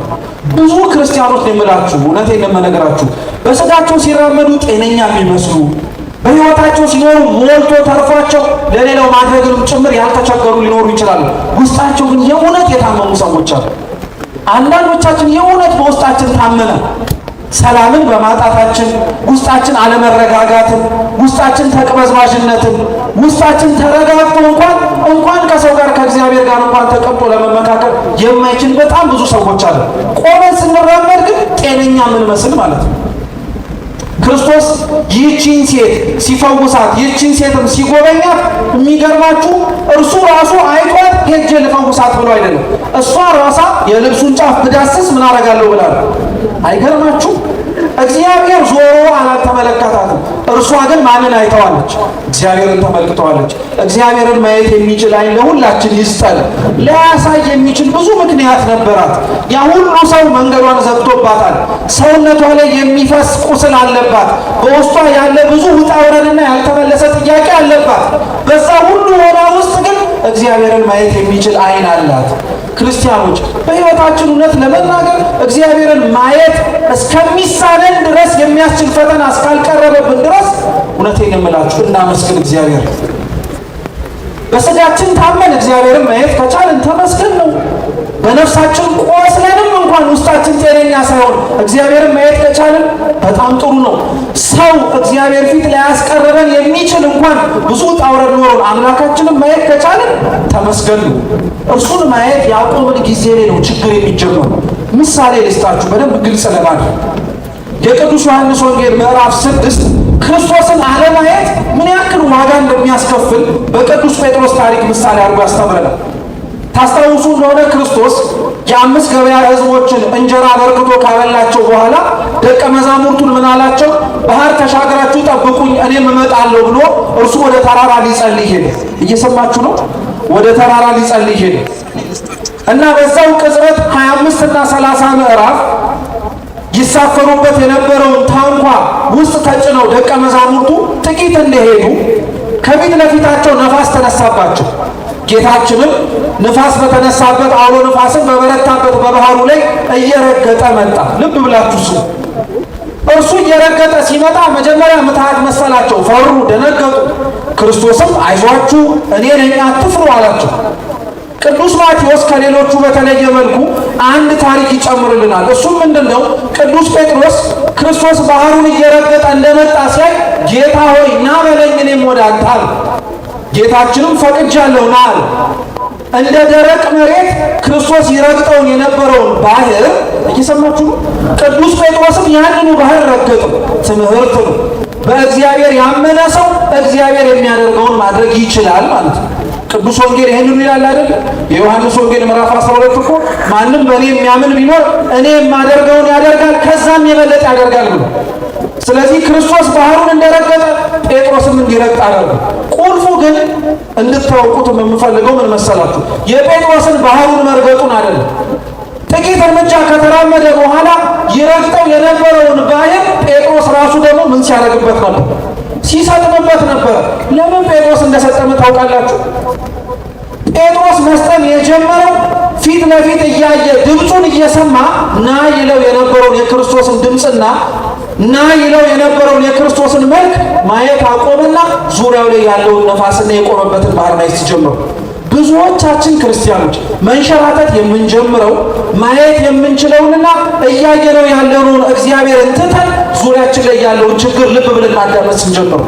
ብዙ ክርስቲያኖች ነው የምላችሁ፣ እውነቴን ነው የምነግራችሁ፣ በስጋቸው ሲራመዱ ጤነኛ የሚመስሉ በሕይወታቸው ሲኖሩ ሞልቶ ተርፏቸው ለሌላው ማድረግንም ጭምር ያልተቸገሩ ሊኖሩ ይችላሉ። ውስጣቸው ግን የእውነት የታመሙ ሰዎች አሉ። አንዳንዶቻችን የእውነት በውስጣችን ታመነ ሰላምን በማጣታችን፣ ውስጣችን አለመረጋጋትን፣ ውስጣችን ተቅበዝባዥነትን፣ ውስጣችን ተረጋግቶ እንኳን ከሰው ጋር ከእግዚአብሔር ጋር እንኳን ተቀምጦ ለመመካከል የማይችል በጣም ብዙ ሰዎች አሉ። ቆመን ስንራመድ ግን ጤነኛ የምንመስል ማለት ነው። ክርስቶስ ይህቺን ሴት ሲፈውሳት ይህቺን ሴትም ሲጎበኛት የሚገርማችሁ እርሱ ራሱ አይቷት ሄጄ ልፈውሳት ብሎ አይደለም። እሷ ራሷ የልብሱን ጫፍ ብዳስስ ምን አደርጋለሁ ብላ አይገርማችሁ? እግዚአብሔር ዞሮ አላልተመለከታትም። እርሷ ግን ማንን አይተዋለች? እግዚአብሔርን ተመልክተዋለች። እግዚአብሔርን ማየት የሚችል አይን ለሁላችን ይስጠን። ሊያሳይ የሚችል ብዙ ምክንያት ነበራት። ያ ሁሉ ሰው መንገዷን ዘግቶባታል። ሰውነቷ ላይ የሚፈስ ቁስል አለባት። በውስጧ ያለ ብዙ ውጣ ውረድና ያልተመለሰ ጥያቄ አለባት። በዛ ሁሉ ሆና ውስጥ ግን እግዚአብሔርን ማየት የሚችል አይን አላት። ክርስቲያኖች በሕይወታችን እውነት ለመናገር እግዚአብሔርን ማየት እስከሚሳነን ድረስ የሚያስችል ፈተና እስካልቀረበብን ድረስ እውነቴን የምላችሁ እናመስግን እግዚአብሔር። በስጋችን ታመን እግዚአብሔርን ማየት ከቻልን ተመስገን ነው። በነፍሳችን ቆስለንም እንኳን ውስጣችን ጤነኛ ሳይሆን እግዚአብሔርን ማየት ከቻልን በጣም ጥሩ ነው። ሰው እግዚአብሔር ፊት ሊያስቀርበን የሚችል እንኳን ብዙ ውጣ ውረድ ኖሮን አምላካችንን ማየት ከቻልን ተመስገን ነው። እርሱን ማየት ያቆምን ጊዜ ላይ ነው ችግር የሚጀምረው። ምሳሌ ልስጣችሁ በደንብ ግልጽ ለማድረግ። የቅዱስ ዮሐንስ ወንጌል ምዕራፍ 6 ክርስቶስን አለማየት ምን ያክል ዋጋ እንደሚያስከፍል በቅዱስ ጴጥሮስ ታሪክ ምሳሌ አድርጎ ያስተምረናል። ታስታውሱ እንደሆነ ክርስቶስ የ5 ገበያ ሕዝቦችን እንጀራ በርክቶ ካበላቸው በኋላ ደቀ መዛሙርቱን ምን አላቸው? ባህር ተሻግራችሁ ጠብቁኝ እኔም እመጣለሁ ብሎ እርሱ ወደ ተራራ ሊጸልይ ሄደ። እየሰማችሁ ነው? ወደ ተራራ ሊጸልይ ሄደ እና በዛው ቅጽበት 25 እና 30 ምዕራፍ ይሳፈሩበት የነበረውን ታንኳ ውስጥ ተጭነው ደቀ መዛሙርቱ ጥቂት እንደሄዱ ከፊት ለፊታቸው ነፋስ ተነሳባቸው። ጌታችንም ንፋስ በተነሳበት አውሎ ንፋስን በበረታበት በባህሩ ላይ እየረገጠ መጣ። ልብ ብላችሁ ስሙ። እርሱ እየረገጠ ሲመጣ መጀመሪያ ምትሃት መሰላቸው፣ ፈሩ፣ ደነገጡ። ክርስቶስም አይዟችሁ እኔ ነኝ አትፍሩ አላቸው። ቅዱስ ማቴዎስ ከሌሎቹ በተለየ መልኩ አንድ ታሪክ ይጨምርልናል። እሱም ምንድነው? ቅዱስ ጴጥሮስ ክርስቶስ ባህሩን እየረገጠ እንደመጣ ሲያይ ጌታ ሆይ ና በለኝ እኔም ወደ አንተ አለ። ጌታችንም ፈቅጃለሁ ና አለ። እንደ ደረቅ መሬት ክርስቶስ ይረግጠውን የነበረውን ባህር እየሰማችሁ ነው። ቅዱስ ጴጥሮስም ያንኑ ባህር ረገጠው። ትምህርት ነው። በእግዚአብሔር ያመነ ሰው እግዚአብሔር የሚያደርገውን ማድረግ ይችላል ማለት ነው። ቅዱስ ወንጌል ይሄንን ይላል አይደል? የዮሐንስ ወንጌል ምዕራፍ 12 እኮ ማንም በእኔ የሚያምን ቢኖር እኔ የማደርገውን ያደርጋል ከዛም የበለጠ ያደርጋል ብሎ። ስለዚህ ክርስቶስ ባህሩን እንደረገጠ ጴጥሮስም እንዲረግጥ አደረገ። ቁልፉ ግን እንድታውቁት የምፈልገው ምን መሰላችሁ? የጴጥሮስን ባህሩን መርገጡን አይደለም። ጥቂት እርምጃ ከተራመደ በኋላ ይረግጠው የነበረውን ባህር ጴጥሮስ ራሱ ደግሞ ምን ሲያደርግበት ነበር? ሲሰጥምበት ነበር። ለምን ጴጥሮስ እንደሰጠመ ታውቃላችሁ? ጴጥሮስ መስጠም የጀመረው ፊት ለፊት እያየ ድምፁን እየሰማ ና ይለው የነበረውን የክርስቶስን ድምፅና ና ይለው የነበረውን የክርስቶስን መልክ ማየት አቆምና ዙሪያው ላይ ያለውን ነፋስና የቆመበትን ባህር ማየት ሲጀምሩ፣ ብዙዎቻችን ክርስቲያኖች መንሸራተት የምንጀምረው ማየት የምንችለውንና እያየነው ያለውን እግዚአብሔርን ትተን ዙሪያችን ላይ ያለውን ችግር ልብ ብለን ማዳመጥ ስንጀምር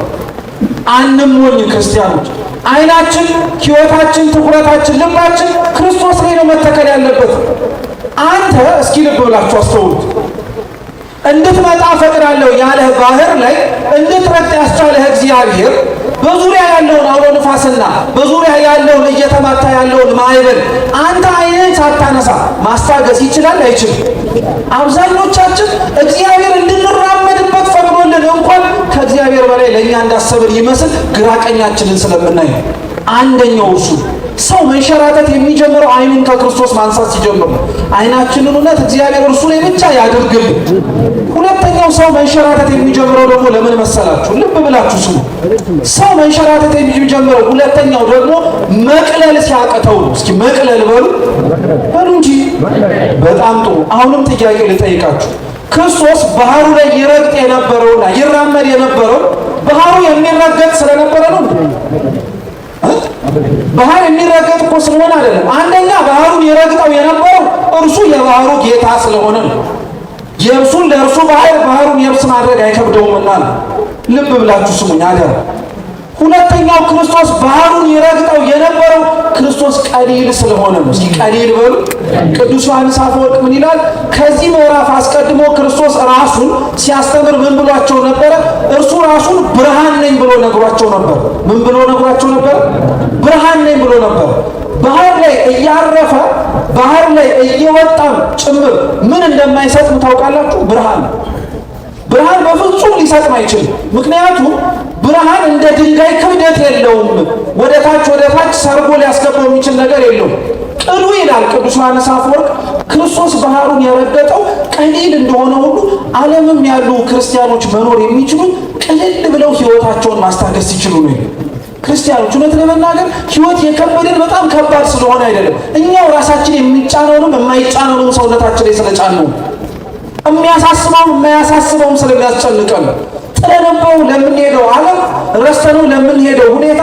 አንሞኝ ክርስቲያኖች። አይናችን፣ ህይወታችን፣ ትኩረታችን፣ ልባችን ክርስቶስ ላይ ነው መተከል ያለበት። አንተ እስኪ ልብ ብላችሁ አስተውሉት። እንድትመጣ ፈቅዳለሁ ያለህ ባህር ላይ እንድትረግጥ ያስቻለህ እግዚአብሔር በዙሪያ ያለውን አውሎ ንፋስና በዙሪያ ያለውን እየተማታ ያለውን ማዕበል አንተ አይንን ሳታነሳ ማስታገስ ይችላል አይችልም? አብዛኞቻችን እግዚአብሔር እንድንራመድበት ፈቅዶልን እንኳን ከእግዚአብሔር በላይ ለእኛ እንዳሰብን ይመስል ግራ ቀኛችንን ስለምናይ ነው። አንደኛው እሱ ሰው መንሸራተት የሚጀምረው አይኑን ከክርስቶስ ማንሳት ሲጀምር ነው። አይናችንን እውነት እግዚአብሔር እርሱ ላይ ብቻ ያድርግልን። ሁለተኛው ሰው መንሸራተት የሚጀምረው ደግሞ ለምን መሰላችሁ? ልብ ብላችሁ ስሙ። ሰው መንሸራተት የሚጀምረው ሁለተኛው ደግሞ መቅለል ሲያቅተው ነው። እስኪ መቅለል በሉ እንጂ። በጣም ጥሩ። አሁንም ጥያቄ ልጠይቃችሁ። ክርስቶስ ባህሩ ላይ ይረግጥ የነበረውና ይራመድ የነበረው ባህሩ የሚረገጥ ስለነበረ ነው። ባህር የሚረገጥ እኮ ስለሆነ አይደለም። አንደኛ ባህሩን ይረግጠው የነበረው እርሱ የባህሩ ጌታ ስለሆነ ነው። የብሱን ለእርሱ ባህሩን የብስ ማድረግ አይከብደውምና ነው። ልብ ብላችሁ ስሙኝ አደራ። ሁለተኛው ክርስቶስ ባህሩን ይረግጠው የነበረው ክርስቶስ ቀሊል ስለሆነ ነው። እስኪ ቀሊል በሉ። ቅዱስ ዮሐንስ አፈወርቅ ምን ይላል? ከዚህ ምዕራፍ አስቀድሞ ክርስቶስ ራሱን ሲያስተምር ምን ብሏቸው ነበረ? እርሱ ራሱን ብርሃን ነኝ ብሎ ነግሯቸው ነበር። ምን ብሎ ነግሯቸው ነበር? ብርሃን ነኝ ብሎ ነበር። ባህር ላይ እያረፈ ባህር ላይ እየወጣም ጭምር ምን እንደማይሰጥ ታውቃላችሁ? ብርሃን በፍጹም ሊሰጥም አይችልም። ምክንያቱም ብርሃን እንደ ድንጋይ ክብደት የለውም። ወደ ታች ሰርጎ ሊያስገባው የሚችል ነገር የለውም። ቅሉ ይላል ቅዱስ ዮሐንስ አፈወርቅ ክርስቶስ ባህሩን የረገጠው ቀሊል እንደሆነ ሁሉ ዓለምም ያሉ ክርስቲያኖች መኖር የሚችሉት ቅልል ብለው ሕይወታቸውን ማስታገስ ሲችሉ ነው። ክርስቲያኖች እውነት ለመናገር ሕይወት የከበደን በጣም ከባድ ስለሆነ አይደለም፣ እኛው ራሳችን የሚጫነውንም የማይጫነውንም ሰውነታችን ላይ ስለጫነው የሚያሳስበውም የማያሳስበውም ስለሚያስጨንቀን ጥለንበው ለምንሄደው ዓለም ረስተነው ለምንሄደው ሁኔታ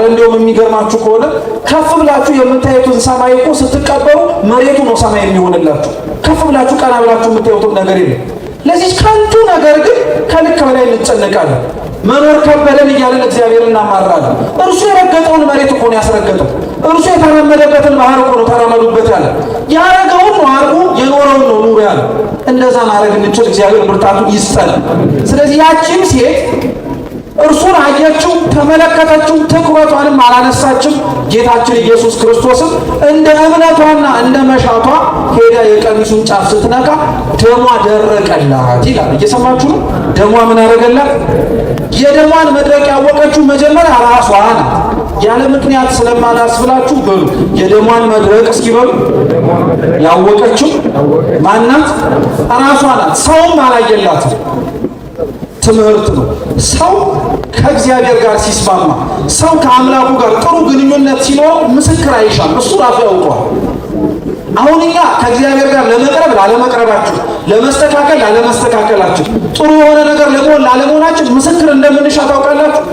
እንደውም የሚገርማችሁ ከሆነ ከፍ ብላችሁ የምታዩትን ሰማይ እኮ ስትቀበሩ መሬቱ ነው ሰማይ የሚሆንላችሁ። ከፍ ብላችሁ ቀና ብላችሁ የምታዩትን ነገር የለም። ለዚህ ከንቱ ነገር ግን ከልክ በላይ እንጨነቃለን። መኖር ከበደን እያለን እግዚአብሔር እናማራለን። እርሱ የረገጠውን መሬት እኮ ነው ያስረገጠው። እርሱ የተራመደበትን ባህር እኮ ነው ተራመዱበት ያለ። ያረገውን ነው አርጉ፣ የኖረውን ነው ኑሩ ያለ። እንደዛ ማድረግ እንችል እግዚአብሔር ብርታቱን ይስጠን። ስለዚህ ያቺም ሴት እርሱን አየችው፣ ተመለከተችው፣ ትኩረቷንም አላነሳችም። ጌታችን ኢየሱስ ክርስቶስም እንደ እምነቷና እንደ መሻቷ ሄዳ የቀሚሱን ጫፍ ስትነካ ደሟ ደረቀላት ይላል። እየሰማችሁ ነው? ደሟ ምን አደረገላት? የደሟን መድረቅ ያወቀችው መጀመሪያ ራሷ ናት። ያለ ምክንያት ስለማላስብላችሁ በሉ የደሟን መድረቅ እስኪ በሉ ያወቀችው ማናት? ራሷ ናት። ሰውም አላየላትም። ትምህርት ነው። ሰው ከእግዚአብሔር ጋር ሲስማማ፣ ሰው ከአምላኩ ጋር ጥሩ ግንኙነት ሲኖር ምስክር አይሻም፣ እሱ ራሱ ያውቀዋል። አሁን እኛ ከእግዚአብሔር ጋር ለመቅረብ ላለመቅረባችሁ፣ ለመስተካከል ላለመስተካከላችሁ፣ ጥሩ የሆነ ነገር ለመሆን ላለመሆናችሁ ምስክር እንደምንሻ ታውቃላችሁ።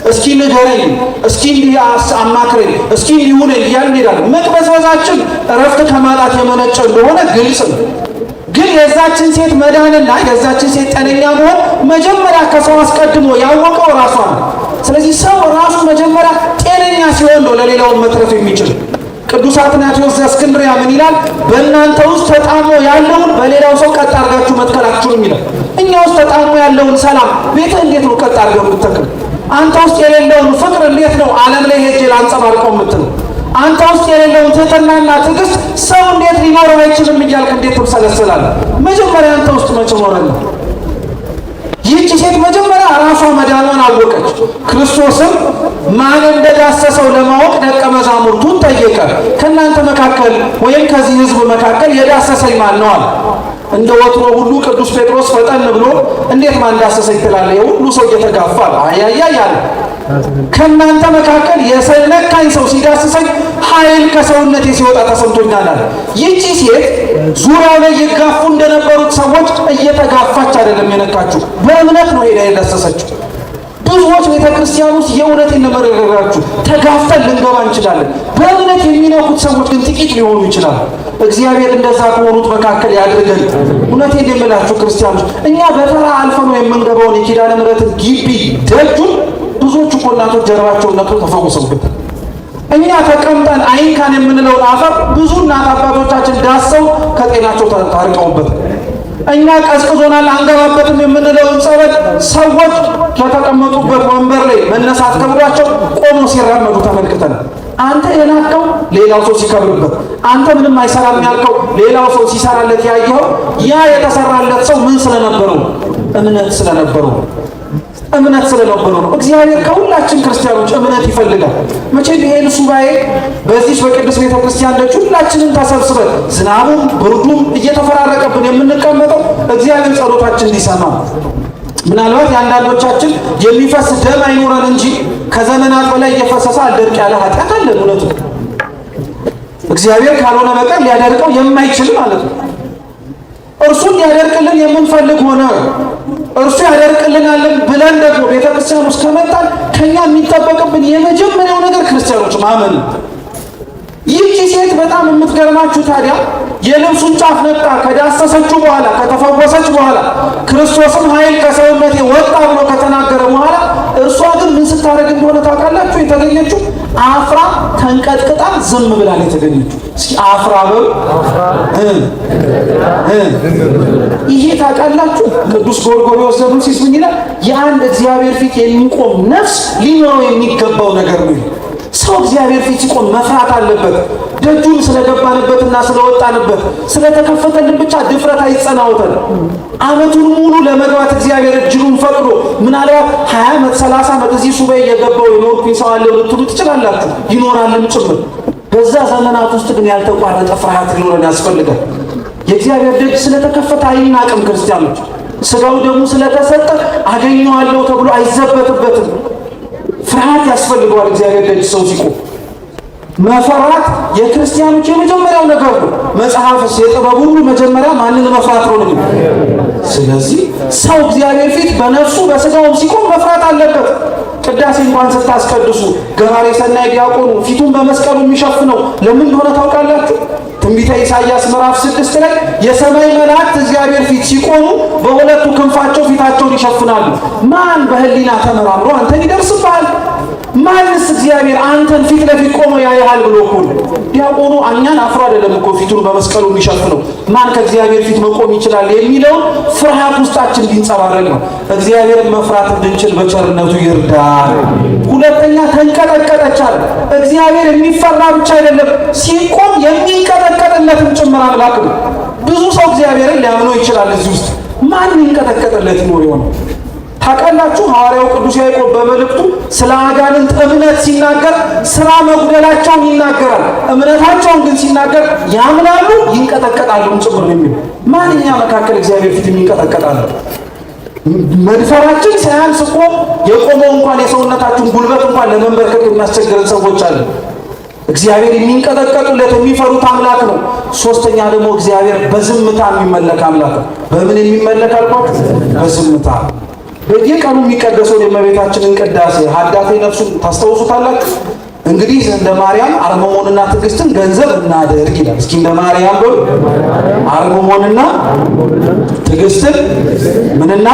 እስኪ ንገረኝ፣ እስኪ እንዲህ አማክረኝ፣ እስኪ እንዲሁነኝ እያልን እንሄዳለን። መቅበዝበዛችን እረፍት ከማጣት የመነጨ እንደሆነ ግልጽ ነው። ግን የዛችን ሴት መዳንና የዛችን ሴት ጤነኛ መሆን መጀመሪያ ከሰው አስቀድሞ ያወቀው ራሷ ነው። ስለዚህ ሰው ራሱ መጀመሪያ ጤነኛ ሲሆን ነው ለሌላውን መትረፍ የሚችል። ቅዱስ አትናቴዎስ ዘእስክንድርያ ምን ይላል? በእናንተ ውስጥ ተጣሞ ያለውን በሌላው ሰው ቀጥ አድርጋችሁ መትከል አትችሉም ይላል። እኛ ውስጥ ተጣሞ ያለውን ሰላም ቤትህ እንዴት ነው ቀጥ አድርገው የምትተክል? አንተ ውስጥ የሌለውን ፍቅር እንዴት ነው ዓለም ላይ ሄጄ ላንጸባርቀው የምትለው? አንተ ውስጥ የሌለውን ትህትናና ትዕግስት ሰው እንዴት ሊኖረው አይችልም እያልክ እንዴት ትብሰለስላለህ? መጀመሪያ አንተ ውስጥ መቼ ኖረና? ይህች ሴት መጀመሪያ ራሷ መዳኗን አወቀች። ክርስቶስም ማን እንደዳሰሰው ለማወቅ ደቀ መዛሙርቱን ጠየቀ። ከእናንተ መካከል ወይም ከዚህ ሕዝብ መካከል የዳሰሰኝ ማን ነው አለ። እንደ ወትሮ ሁሉ ቅዱስ ጴጥሮስ ፈጠን ብሎ እንዴት ማን ዳሰሰኝ ትላለህ? የሁሉ ሰው እየተጋፋ አያያ ያለ ከእናንተ መካከል የነካኝ ሰው ሲዳስሰኝ ኃይል ከሰውነቴ ሲወጣ ተሰምቶኛል አለ። ይህቺ ሴት ዙሪያው ላይ ይጋፉ እንደነበሩት ሰዎች እየተጋፋች አይደለም የነካችሁ፣ በእምነት ነው ሄዳ የዳሰሰችው። ብዙዎች ቤተ ክርስቲያን ውስጥ የእውነቴን ለመረጋጋችሁ ተጋፍተን ልንገባ እንችላለን። በእምነት የሚነኩት ሰዎች ግን ጥቂት ሊሆኑ ይችላሉ። እግዚአብሔር እንደዛ ከሆኑት መካከል ያድርገን። እውነቴን የምላችሁ ክርስቲያኖች፣ እኛ በተራ አልፈን የምንገባውን የኪዳነ ምሕረትን ግቢ ደጁን ብዙዎቹ እኮ እናቶች ጀርባቸውን ነቅለው ተፈውሰውበታል። እኛ ተቀምጠን አይንካን የምንለውን አፈር ብዙ እናት አባቶቻችን ዳሰው ከጤናቸው ታርቀውበታል። እኛ ቀዝቅዞናል አንገባበትም የምንለውን ጸበል ሰዎች ከተቀመጡበት ወንበር ላይ መነሳት ከብዷቸው ቆሞ ሲራመዱ ተመልክተናል። አንተ የናቀው ሌላው ሰው ሲከብርበት፣ አንተ ምንም አይሰራም ያልከው ሌላው ሰው ሲሰራለት ያየኸው ያ የተሰራለት ሰው ምን ስለነበረው? እምነት ስለነበረው ነው። እግዚአብሔር ከሁላችን ክርስቲያኖች እምነት ይፈልጋል። መቼም ይሄን ሱባኤ በዚህ በቅዱስ ቤተ ክርስቲያን ደጅ ሁላችንን ተሰብስበን ዝናቡም ብርዱም እየተፈራረቀብን የምንቀመጠው እግዚአብሔር ጸሎታችን እንዲሰማ። ምናልባት የአንዳንዶቻችን የሚፈስ ደም አይኖረን እንጂ ከዘመናት በላይ እየፈሰሰ አልደርቅ ያለ ኃጢአት አለን። እውነቱ እግዚአብሔር ካልሆነ በቀር ሊያደርቀው የማይችል ማለት ነው። እርሱን ሊያደርቅልን የምንፈልግ ሆነ እርሱ ያደርቅልናልን ብለን ደግሞ ቤተክርስቲያን ውስጥ ከመጣን ከኛ የሚጠበቅብን የመጀመሪያው ነገር ክርስቲያኖች ማመን። ይህቺ ሴት በጣም የምትገርማችሁ ታዲያ የልብሱን ጫፍ ነጣ ከዳሰሰችው በኋላ ከተፈወሰች በኋላ ክርስቶስም ኃይል ከሰውነቴ ወጣ ብሎ ከተናገረ በኋላ እርሷ ግን ምን ስታደርግ እንደሆነ ታውቃላችሁ? የተገኘችው አፍራ ተንቀጥቅጣ ዝም ብላ ነው የተገኘችው። እስኪ አፍራ በሉ። ይሄ ታውቃላችሁ ቅዱስ ጎርጎርዮስ ዘኑሲስ ምን ይላል? የአንድ እግዚአብሔር ፊት የሚቆም ነፍስ ሊኖረው የሚገባው ነገር ነው። ሰው እግዚአብሔር ፊት ሲቆም መፍራት አለበት። ደጁን ስለገባንበትና ስለወጣንበት ስለተከፈተልን ብቻ ድፍረት አይጸናወተን። ዓመቱን ሙሉ ለመግባት እግዚአብሔር እጅሩን ፈቅዶ ምናልባት 20 ዓመት 30 ዓመት እዚህ ሱባኤ የገባው የኖርኩኝ ሰው አለ ልትሉ ትችላላችሁ። ይኖራልም ጭምር። በዛ ዘመናት ውስጥ ግን ያልተቋረጠ ፍርሃት ሊኖረን ያስፈልጋል። የእግዚአብሔር ደጅ ስለተከፈተ አይናቅም። ክርስቲያኖች ስጋው ደግሞ ስለተሰጠ አገኘዋለሁ ተብሎ አይዘበትበትም። ፍርሃት ያስፈልገዋል። እግዚአብሔር ደጅ ሰው ሲቆም መፈራት የክርስቲያኖች የመጀመሪያው ነገር ነው። መጽሐፍስ የጥበብ ሁሉ መጀመሪያ ማንን መፍራት ነው? ስለዚህ ሰው እግዚአብሔር ፊት በነፍሱ በስጋውም ሲቆም መፍራት አለበት። ቅዳሴ እንኳን ስታስቀድሱ ገባሬ ሰናይ ዲያቆኑ ፊቱን በመስቀሉ የሚሸፍነው ለምን እንደሆነ ታውቃላችሁ? ትንቢተ ኢሳይያስ ምዕራፍ 6 ላይ የሰማይ መላእክት እግዚአብሔር ፊት ሲቆሙ በሁለቱ ክንፋቸው ፊታቸውን ይሸፍናሉ። ማን በህሊና ተመራምሮ አንተን ይደርስብሃል? ማንስ እግዚአብሔር አንተን ፊት ለፊት ቆሞ ያያል ብሎ እኮ ዲያቆኑ እኛን አፍሮ አይደለም እኮ ፊቱን በመስቀሉ የሚሸፍነው። ማን ከእግዚአብሔር ፊት መቆም ይችላል የሚለው ፍርሃት ውስጣችን ሊንጸባረቅ ነው። እግዚአብሔርን መፍራት እንድንችል በቸርነቱ ይርዳል። ሁለተኛ ተንቀጠቀጠች አለ። እግዚአብሔር የሚፈራ ብቻ አይደለም ሲቆም የሚንቀጠቀጥለትም ጭምር አምላክ ነው። ብዙ ሰው እግዚአብሔርን ሊያምነው ይችላል። እዚህ ውስጥ ማን ይንቀጠቀጥለት ይኖር ይሆናል? ታውቃላችሁ? ሐዋርያው ቅዱስ ያዕቆብ በመልእክቱ ስለ አጋንንት እምነት ሲናገር ስራ መጉደላቸውን ይናገራል። እምነታቸውን ግን ሲናገር ያምናሉ ይንቀጠቀጣሉ ጭምር ነው የሚለው። ማንኛ መካከል እግዚአብሔር ፊት የሚንቀጠቀጣሉ? መድፈራችን ሳያንስ እኮ የቆመው እንኳን የሰውነታችን ጉልበት እንኳን ለመንበርከክ የሚያስቸግረን ሰዎች አለ። እግዚአብሔር የሚንቀጠቀጡለት የሚፈሩት አምላክ ነው። ሶስተኛ ደግሞ እግዚአብሔር በዝምታ የሚመለክ አምላክ ነው። በምን የሚመለክ አልኳችሁ? በዝምታ። በየቀኑ የሚቀደሰውን የእመቤታችንን ቅዳሴ ሀዳቴ ነፍሱን ታስታውሱታላችሁ። እንግዲህ እንደ ማርያም አርምሞንና ትዕግስትን ገንዘብ እናድርግ ይላል። እስኪ እንደ ማርያም በሉ። አርምሞንና ትዕግስትን ምንና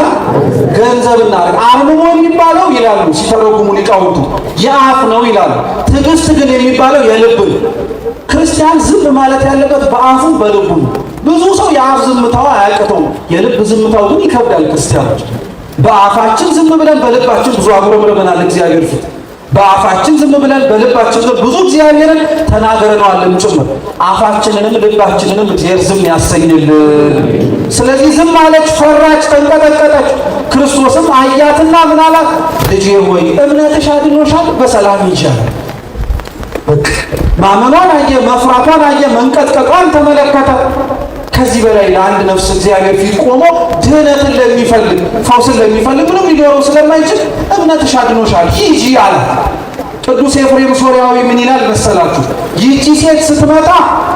ገንዘብ እናድርግ። አርምሞ የሚባለው ይላሉ ሲተረጉሙ ሊቃውንቱ የአፍ ነው ይላሉ። ትዕግስት ግን የሚባለው የልብ ነው። ክርስቲያን ዝም ማለት ያለበት በአፉ በልቡ ነው። ብዙ ሰው የአፍ ዝምታው አያቅተው፣ የልብ ዝምታው ግን ይከብዳል። ክርስቲያኖች በአፋችን ዝም ብለን በልባችን ብዙ አጉረምርመናል እግዚአብሔር ፊት። በአፋችን ዝም ብለን በልባችን ብዙ እግዚአብሔርን ተናግረነዋልም ጭምር። አፋችንንም ልባችንንም እግዚአብሔር ዝም ያሰኝልን። ስለዚህ ዝም አለች፣ ፈራች፣ ተንቀጠቀጠች። ክርስቶስም አያትና ምን አላት? ልጄ ሆይ እምነትሽ አድኖሻል፣ በሰላም ይቻላል። ማመኗን አየ፣ መፍራቷን አየ፣ መንቀጥቀጧን ተመለከተ። ከዚህ በላይ ለአንድ ነፍስ እግዚአብሔር ፊት ቆሞ ድህነትን ለሚፈልግ ፈውስን ለሚፈልግ ምንም ሊኖረው ስለማይችል እምነትሽ አድኖሻል ሂጂ አላት። ቅዱስ ኤፍሬም ሶርያዊ ምን ይላል መሰላችሁ? ይህቺ ሴት ስትመጣ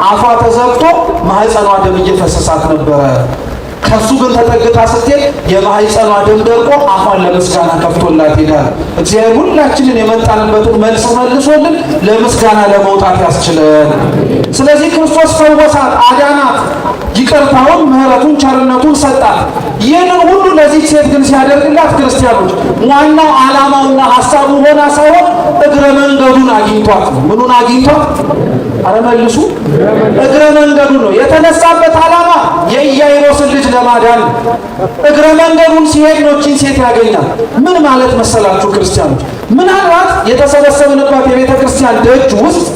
አፏ ተዘግቶ ማህፀኗ ደም እየፈሰሳት ነበረ። ከሱ ግን ተጠግታ ስትሄድ የማህፀኗ ደም ደርቆ አፏን ለምስጋና ከፍቶላት ሄዳል። እግዚአብሔር ሁላችንን የመጣንበትን መልስ መልሶልን ለምስጋና ለመውጣት ያስችለን። ስለዚህ ክርስቶስ ፈወሳት፣ አዳናት፣ ይቅርታውን፣ ምሕረቱን፣ ቸርነቱን ሰጣት። ይህንን ሁሉ ለዚህ ሴት ግን ሲያደርግላት ክርስቲያኖች ዋናው ዓላማውና ሐሳቡ ሆና ሳይሆን እግረ መንገዱን አግኝቷት ነው። ምኑን አግኝቷት? አረ መልሱ። እግረ መንገዱ ነው የተነሳበት ዓላማ የኢያኢሮስን ልጅ ለማዳን። እግረ መንገዱን ሲሄድ ነው እቺን ሴት ያገኛል። ምን ማለት መሰላችሁ ክርስቲያኖች? ምናልባት የተሰበሰብንባት የቤተ ክርስቲያን ደጅ ውስጥ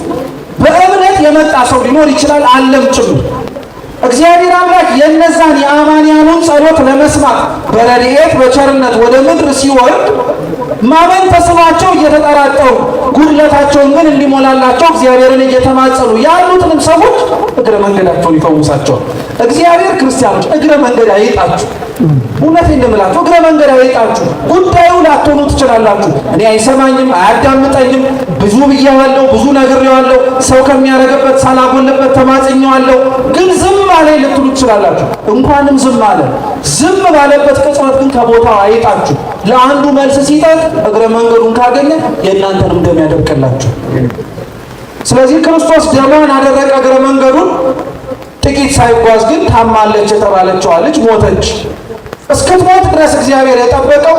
በእምነት የመጣ ሰው ሊኖር ይችላል፣ አለም ጭምር። እግዚአብሔር አምላክ የነዛን የአማንያኑን ጸሎት ለመስማት በረድኤት በቸርነት ወደ ምድር ሲወርድ ማመን ተስኗቸው እየተጠራጠሩ ጉድለታቸውን ግን እንዲሞላላቸው እግዚአብሔርን እየተማጸኑ ያሉትንም ሰዎች እግረ መንገዳቸውን ይፈውሳቸዋል። እግዚአብሔር ክርስቲያኖች እግረ መንገድ አይጣችሁ። እውነቴን እንደምላችሁ እግረ መንገድ አይጣችሁ። ጉዳዩ ላትሆኑ ትችላላችሁ። እኔ አይሰማኝም፣ አያዳምጠኝም፣ ብዙ ብያዋለሁ፣ ብዙ ነግሬዋለሁ፣ ሰው ከሚያደርግበት ሳላጎልበት ተማጽኘዋለሁ፣ ግን ዝም አለ ልትሉ ትችላላችሁ። እንኳንም ዝም አለ። ዝም ባለበት ቅጽበት ግን ከቦታው አይጣችሁ። ለአንዱ መልስ ሲጠቅ እግረ መንገዱን ካገኘ የእናንተንም ደም ያደርቅላችሁ። ስለዚህ ክርስቶስ ደሟን አደረቀ እግረ መንገዱን። ጥቂት ሳይጓዝ ግን ታማለች የተባለችዋ ልጅ ሞተች። እስክትሞት ድረስ እግዚአብሔር የጠበቀው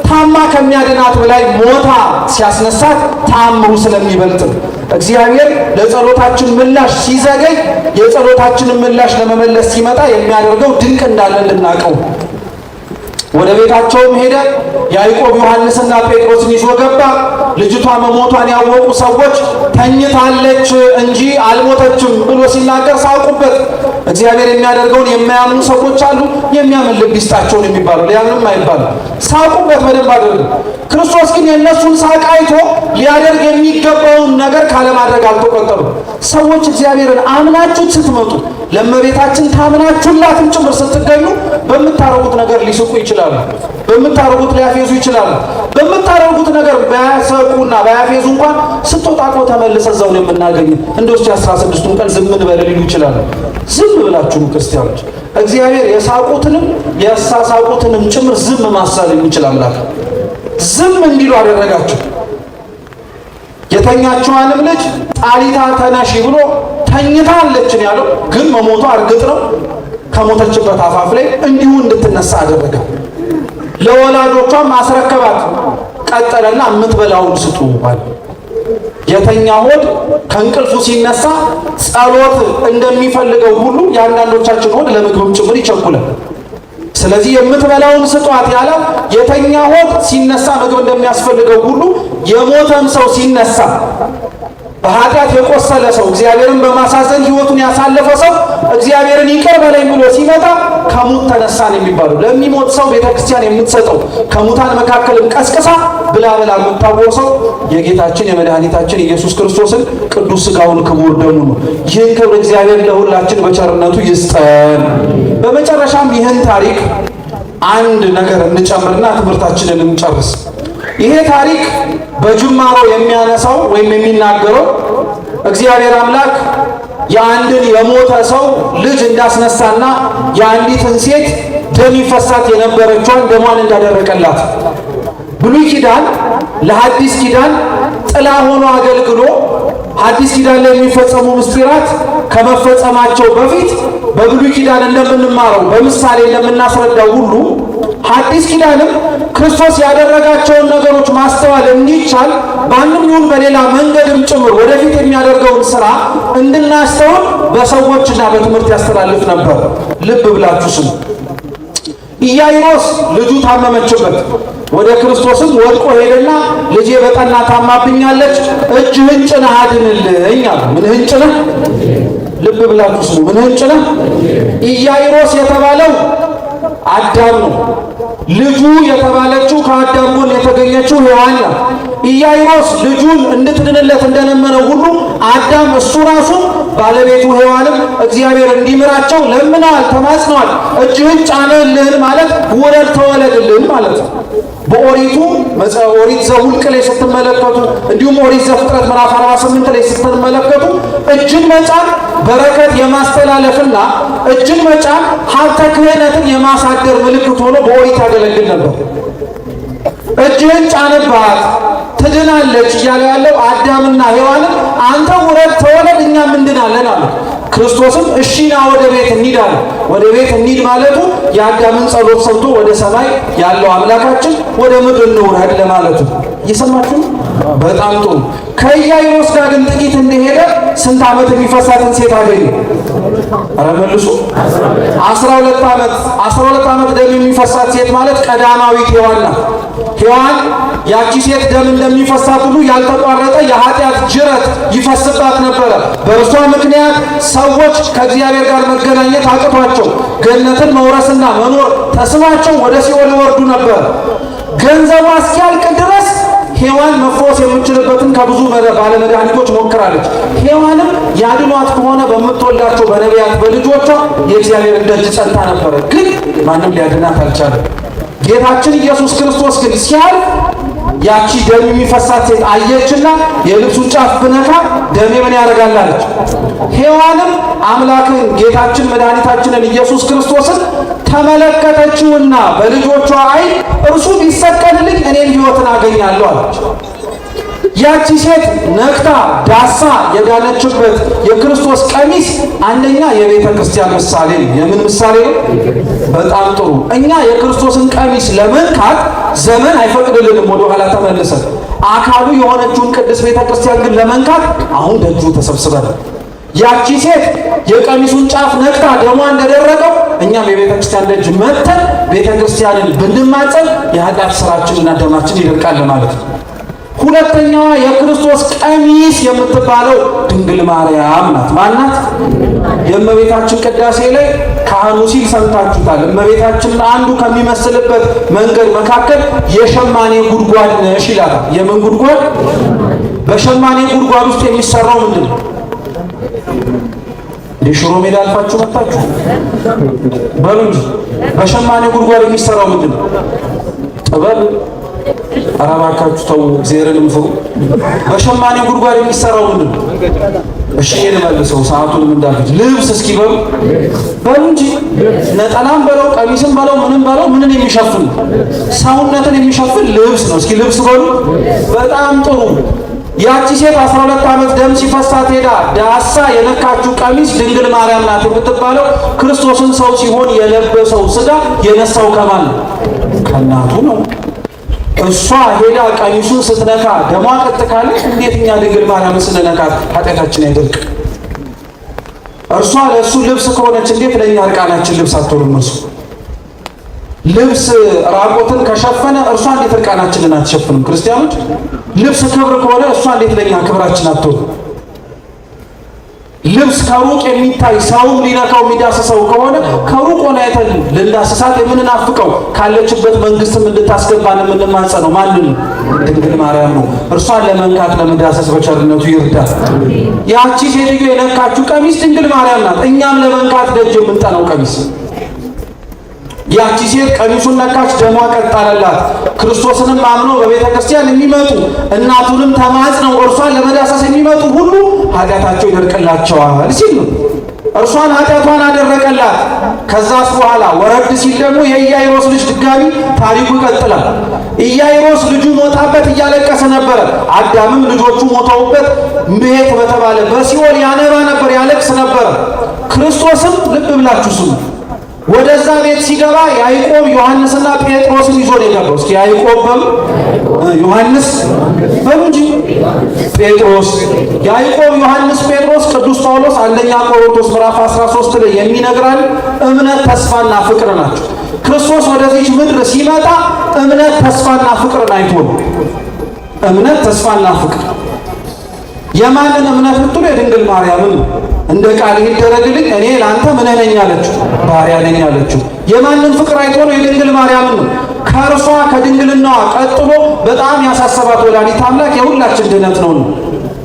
ታማ ከሚያድናት በላይ ሞታ ሲያስነሳት ተአምሩ ስለሚበልጥ እግዚአብሔር ለጸሎታችን ምላሽ ሲዘገይ የጸሎታችንን ምላሽ ለመመለስ ሲመጣ የሚያደርገው ድንቅ እንዳለ እንድናውቀው። ወደ ቤታቸውም ሄደ። ያዕቆብ ዮሐንስና ጴጥሮስን ይዞ ገባ። ልጅቷ መሞቷን ያወቁ ሰዎች ተኝታለች እንጂ አልሞተችም ብሎ ሲናገር ሳቁበት። እግዚአብሔር የሚያደርገውን የማያምኑ ሰዎች አሉ። የሚያምን ልብ ይስጣቸውን የሚባለው ሊያምንም አይባሉ። ሳቁበት በደንብ አድርገው። ክርስቶስ ግን የእነሱን ሳቅ አይቶ ሊያደርግ የሚገባውን ነገር ካለማድረግ አልተቆጠሩም። ሰዎች እግዚአብሔርን አምናችሁ ስትመጡ ለእመቤታችን ታምናችሁላትም ጭምር ስትገኙ በምታረጉት ነገር ሊስቁ ይችላሉ። በምታረጉት ሊያፌዙ ይችላሉ። በምታረጉት ነገር ባያሰቁና ባያፌዙ እንኳን ስትወጣ እኮ ተመልሰው እዛው ነው የምናገኝ። እንደው 16ቱን ቀን ዝም እንበል ሊሉ ይችላሉ። ዝም ብላችሁ ክርስቲያኖች እግዚአብሔር የሳቁትንም ያሳሳቁትንም ጭምር ዝም ማሳል የሚችል አምላክ ዝም እንዲሉ አደረጋቸው። የተኛችዋንም ልጅ ጣሊታ ተነሺ ብሎ ተኝታለች ነው ያለው። ግን መሞቷ እርግጥ ነው። ከሞተችበት አፋፍ ላይ እንዲሁ እንድትነሳ አደረገ። ለወላጆቿም አስረከባት። ቀጠለና የምትበላውን ስጡ አለ። የተኛ ሆድ ከእንቅልፉ ሲነሳ ጸሎት እንደሚፈልገው ሁሉ የአንዳንዶቻችን ሆድ ለምግብም ጭምር ይቸኩላል። ስለዚህ የምትበላውን ስጧት ያለው የተኛ ሆድ ሲነሳ ምግብ እንደሚያስፈልገው ሁሉ የሞተም ሰው ሲነሳ በኃጢአት የቆሰለ ሰው እግዚአብሔርን በማሳዘን ሕይወቱን ያሳለፈ ሰው እግዚአብሔርን ይቅር በለኝ ብሎ ሲመጣ ከሙት ተነሳን የሚባለው ለሚሞት ሰው ቤተክርስቲያን የምትሰጠው ከሙታን መካከልም ቀስቅሳ ብላ ብላ የምታወሰው የጌታችን የመድኃኒታችን ኢየሱስ ክርስቶስን ቅዱስ ሥጋውን ክቡር ደሙ ነው። ይህን ክብር እግዚአብሔር ለሁላችን በቸርነቱ ይስጠን። በመጨረሻም ይህን ታሪክ አንድ ነገር እንጨምርና ትምህርታችንን እንጨርስ። ይሄ ታሪክ በጅማሮ የሚያነሳው ወይም የሚናገረው እግዚአብሔር አምላክ የአንድን የሞተ ሰው ልጅ እንዳስነሳና የአንዲትን ሴት ደም ይፈሳት የነበረችዋን ደሟን እንዳደረቀላት ብሉይ ኪዳን ለሐዲስ ኪዳን ጥላ ሆኖ አገልግሎ ሐዲስ ኪዳን ላይ የሚፈጸሙ ምስጢራት ከመፈጸማቸው በፊት በብሉይ ኪዳን እንደምንማረው በምሳሌ እንደምናስረዳው ሁሉ ሐዲስ ኪዳንም ክርስቶስ ያደረጋቸውን ነገሮች ማስተዋል እንዲቻል በአንድም ይሁን በሌላ መንገድም ጭምር ወደፊት የሚያደርገውን ሥራ እንድናስተውል በሰዎችና በትምህርት ያስተላልፍ ነበር። ልብ ብላችሁ ስሙ። ኢያኢሮስ ልጁ ታመመችበት። ወደ ክርስቶስም ወድቆ ሄደና ልጄ በጠና ታማብኛለች፣ እጅህን ጭነህ አድንልኝ አለ። ምንህን ጭነህ? ልብ ብላችሁ ስሙ። ምንህን ጭነህ? ኢያኢሮስ የተባለው አዳም ነው። ልጁ የተባለችው ከአዳም ጎን የተገኘችው ሔዋን ናት። ኢያኢሮስ ልጁን እንድትድንለት እንደለመነው ሁሉ አዳም እሱ ራሱ ባለቤቱ ሔዋንም እግዚአብሔር እንዲምራቸው ለምነዋል፣ ተማጽነዋል። እጅህን ጫነልህን ማለት ውለድ ተወለድልህን ማለት ነው። በኦሪቱ ኦሪት ዘኍልቍ ላይ ስትመለከቱ እንዲሁም ኦሪት ዘፍጥረት ምዕራፍ 48 ላይ ስትመለከቱ እጅን መጫን በረከት የማስተላለፍና እጅን መጫን ሀብተ ክህነትን የማሳደር ምልክት ሆኖ በኦሪት ያገለግል ነበር። እጅህን ጫንባት ትድናለች እያለ ያለው አዳምና ሔዋንን አንተ ውረድ ተወለድ እኛም እንድናለን አሉ። ክርስቶስም እሺና ወደ ቤት እንሂድ አለ። ወደ ቤት እንሂድ ማለቱ የአዳምን ጸሎት ሰምቶ ወደ ሰማይ ያለው አምላካችን ወደ ምድር እንውረድ ለማለቱ። እየሰማችሁ በጣም ጥሩ። ከኢያኢሮስ ጋር ግን ጥቂት እንደሄደ ስንት ዓመት የሚፈሳትን ሴት አገኘ? ኧረ መልሱ። 12 ዓመት ደም የሚፈሳት ሴት ማለት ቀዳማዊት ሔዋን ናት። ሔዋን ያቺ ሴት ደም እንደሚፈሳት ሁሉ ያልተቋረጠ የኃጢአት ጅረት ይፈስባት ነበረ። በእርሷ ምክንያት ሰዎች ከእግዚአብሔር ጋር መገናኘት አቅቷቸው ገነትን መውረስና መኖር ተስኗቸው ወደ ሲኦል ይወርዱ ነበር። ገንዘቧ እስኪያልቅ ድረስ ሔዋን መፈወስ የምችልበትን ከብዙ ባለመድኃኒቶች ሞክራለች። ሔዋንም ያድኗት ከሆነ በምትወልዳቸው በነቢያት በልጆቿ የእግዚአብሔርን ደጅ ጸንታ ነበረ፣ ግን ማንም ሊያድናት አልቻለም። ጌታችን ኢየሱስ ክርስቶስ ግን ሲያልፍ ያቺ ደም የሚፈሳት ሴት አየችና የልብሱን ጫፍ ብነካ ደሜ ምን ያደርጋል አለች። ሔዋንም አምላክን ጌታችን መድኃኒታችንን ኢየሱስ ክርስቶስን ተመለከተችውና በልጆቿ ዓይን እርሱ ቢሰቀልልኝ እኔም ሕይወትን አገኛለሁ አለች። ያቺ ሴት ነክታ ዳሳ የዳነችበት የክርስቶስ ቀሚስ አንደኛ የቤተ ክርስቲያን ምሳሌ ነው። የምን ምሳሌ ነው? በጣም ጥሩ። እኛ የክርስቶስን ቀሚስ ለመንካት ዘመን አይፈቅድልንም። ወደ ኋላ ተመልሰን አካሉ የሆነችውን ቅድስት ቤተ ክርስቲያን ግን ለመንካት አሁን ደጁ ተሰብስበን ያቺ ሴት የቀሚሱን ጫፍ ነክታ ደሟ እንደደረቀው እኛም የቤተ ክርስቲያን ደጅ መተን ቤተ ክርስቲያንን ብንማጸን የኃጢአት ስራችንና ደማችን ይደርቃል ማለት ነው። ሁለተኛዋ የክርስቶስ ቀሚስ የምትባለው ድንግል ማርያም ናት። ማናት? የእመቤታችን ቅዳሴ ላይ ካህኑ ሲል ሰምታችሁታል። እመቤታችን አንዱ ከሚመስልበት መንገድ መካከል የሸማኔ ጉድጓድ ነሽ ይላታል። የምን ጉድጓድ? በሸማኔ ጉድጓድ ውስጥ የሚሰራው ምንድን ነው? ሽሮ ሜዳ አልፋችሁ መጣችሁ በሉ እንጂ በሸማኔ ጉድጓድ የሚሰራው ምንድን ነው? ጥበብ። ኧረ እባካችሁ ተው፣ እግዚአብሔርን ፍሩ። በሸማኔ ጉድጓድ የሚሰራው ምንድን ነው? እሺ ልመልሰው፣ ሰዓቱን እንዳልኩት ልብስ። እስኪ በሉ እንጂ ነጠላም በለው ቀሚስም በለው ምንም በለው ምንን የሚሸፍን ሰውነትን የሚሸፍን ልብስ ነው። እስኪ ልብስ በሉ። በጣም ጥሩ። ያቺ ሴት 12 ዓመት ደም ሲፈሳት ሄዳ ዳሳ የነካችው ቀሚስ ድንግል ማርያም ናት የምትባለው ክርስቶስን ሰው ሲሆን የለበሰው ሥጋ የነሳው ከማን ነው? ከእናቱ ነው። እሷ ሄዳ ቀሚሱን ስትነካ ደሟ ቀጥ ካለ እንዴት እኛ ድንግል ማርያምን ስንነካት ኃጢአታችን አይደርቅ? እርሷ ለእሱ ልብስ ከሆነች እንዴት ለእኛ እርቃናችን ልብስ አትሆንም? እርሱ ልብስ ራቆትን ከሸፈነ እርሷ እንዴት እርቃናችንን አትሸፍንም? ክርስቲያኖች ልብስ ክብር ከሆነ እሷ እንዴት ለኛ ክብራችን አትሆንም? ልብስ ከሩቅ የሚታይ ሰውም ሊነካው የሚዳስሰው ከሆነ ከሩቅ ሆነ አይተን ልንዳስሳት የምንናፍቀው ካለችበት መንግስትም እንድታስገባን የምንማጸነው ማንን? ድንግል ማርያም ነው። እርሷን ለመንካት ለመዳሰስ በቸርነቱ ይርዳል። ያቺ ሴትዮ የነካችው ቀሚስ ድንግል ማርያም ናት። እኛም ለመንካት ደጅ የምንጠናው ቀሚስ። ያቺ ሴት ቀሚሱን ነካች፣ ደሟ ቀጥ አለላት። ክርስቶስንም አምነው በቤተ ክርስቲያን የሚመጡ እናቱንም ተማጽነው እርሷን ለመዳሰስ የሚመጡ ሁሉ ኃጢአታቸው ይደርቅላቸዋል ሲል ነው። እርሷን ኃጢአቷን አደረቀላት። ከዛስ በኋላ ወረድ ሲል ደግሞ የኢያኢሮስ ልጅ ድጋሚ ታሪኩ ይቀጥላል። ኢያኢሮስ ልጁ ሞታበት እያለቀሰ ነበረ። አዳምም ልጆቹ ሞተውበት ምሄት በተባለ በሲኦል ያነባ ነበር፣ ያለቅስ ነበር። ክርስቶስም ልብ ብላችሁ ስሙ፣ ወደዛ ቤት ሲገባ ያዕቆብ ዮሐንስና ጴጥሮስን ይዞ ነው የገባው። እስኪ ያዕቆብ በሉ፣ ዮሐንስ በሉ እንጂ ጴጥሮስ። ያዕቆብ ዮሐንስ ጴጥሮስ ቅዱስ ጳውሎስ አንደኛ ቆሮንቶስ ምዕራፍ 13 ላይ የሚነግራል እምነት ተስፋና ፍቅር ናቸው። ክርስቶስ ወደዚች ምድር ሲመጣ እምነት ተስፋና ፍቅርን አይቶ ነው። እምነት ተስፋና ፍቅር የማንን እምነት ብትሉ የድንግል ማርያምን ነው። እንደ ቃል ይደረግልኝ እኔ ለአንተ ምን ነኝ አለችው፣ ባሪያ ነኝ አለችው። የማንን ፍቅር አይቶ ነው? የድንግል ማርያምን ነው። ከእርሷ ከድንግልናዋ ቀጥሎ በጣም ያሳሰባት ወላዲተ አምላክ የሁላችን ድነት ነው።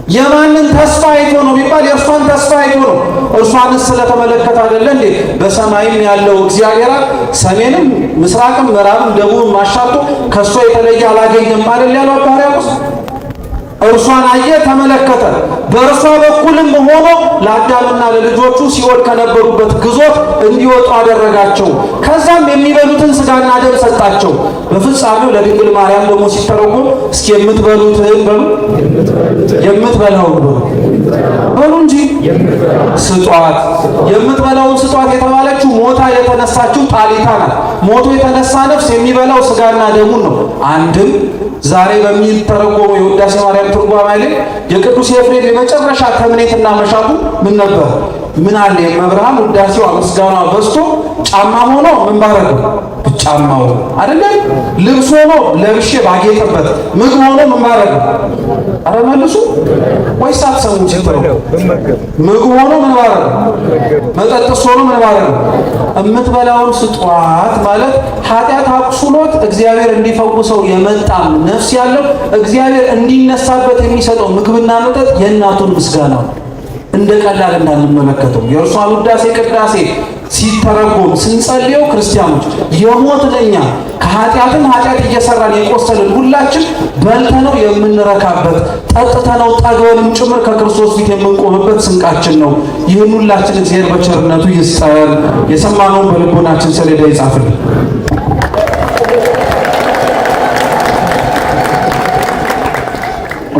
የማንን ተስፋ አይቶ ነው ቢባል የእርሷን ተስፋ አይቶ ነው። እርሷንስ ስለተመለከተ አይደለ እንዴ በሰማይም ያለው እግዚአብሔር ሰሜንም ምስራቅም ምዕራብም ደቡብም አሻቶ ከእሷ የተለየ አላገኘም አይደል ያለው አባ ሕርያቆስ። እርሷን አየ፣ ተመለከተ። በእርሷ በኩልም ሆኖ ለአዳምና ለልጆቹ ሲኦል ከነበሩበት ግዞት እንዲወጡ አደረጋቸው። ከዛም የሚበሉትን ሥጋና ደም ሰጣቸው። በፍጻሜው ለድንግል ማርያም ደግሞ ሲተረጎም እስኪ የምትበሉትን በሉ፣ የምትበላውን በሉ እንጂ ስጧት። የምትበላውን ስጧት የተባለችው ሞታ የተነሳችው ጣሊታ ናት። ሞቶ የተነሳ ነፍስ የሚበላው ሥጋና ደሙን ነው። አንድም ዛሬ በሚተረጎመው የውዳሴ ማርያም ትርጓሜ ላይ የቅዱስ ኤፍሬም የመጨረሻ ተምኔትና መሻቱ ምን ነበር? ምን አለ? የመብርሃን ውዳሴዋ ምስጋኗ በዝቶ ጫማም ሆኖ ምን ባረገው ጫማው አይደለም፣ ልብስ ሆኖ ለብሼ ባጌጠበት፣ ምግብ ሆኖ ምን ባረገው? አረ መልሱ ወይስ አትሰሙ? ሲተረው ምግብ ሆኖ ምን ባረገው? መጠጥስ ሆኖ ምን ባረገው? እምትበላውን ስጧት ማለት ኃጢአት አቁስሎት እግዚአብሔር እንዲፈውሰው የመጣም ነፍስ ያለው እግዚአብሔር እንዲነሳበት የሚሰጠው ምግብና መጠጥ የእናቱን ምስጋና ነው። እንደ ቀላል እንዳንመለከተው የእርሷን ውዳሴ ቅዳሴ ሲተረጎም ስንጸልየው ክርስቲያኖች የሞት ለኛ ከኃጢአትን ኃጢአት እየሰራን የቆሰልን ሁላችን በልተነው የምንረካበት ጠጥተነው ጠግበንም ጭምር ከክርስቶስ ፊት የምንቆምበት ስንቃችን ነው። ይህን ሁላችን እግዚአብሔር በቸርነቱ ይስጠን። የሰማነውን በልቦናችን ሰሌዳ ይጻፍልን።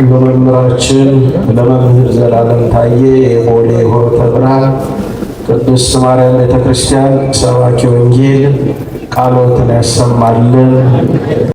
ለመምህራችን ለመምህር ዘላለም ታዬ የቦሌ ሆተ ብርሃን ቅድስት ማርያም ቤተክርስቲያን ሰባኪ ወንጌል ቃሎትን ያሰማልን።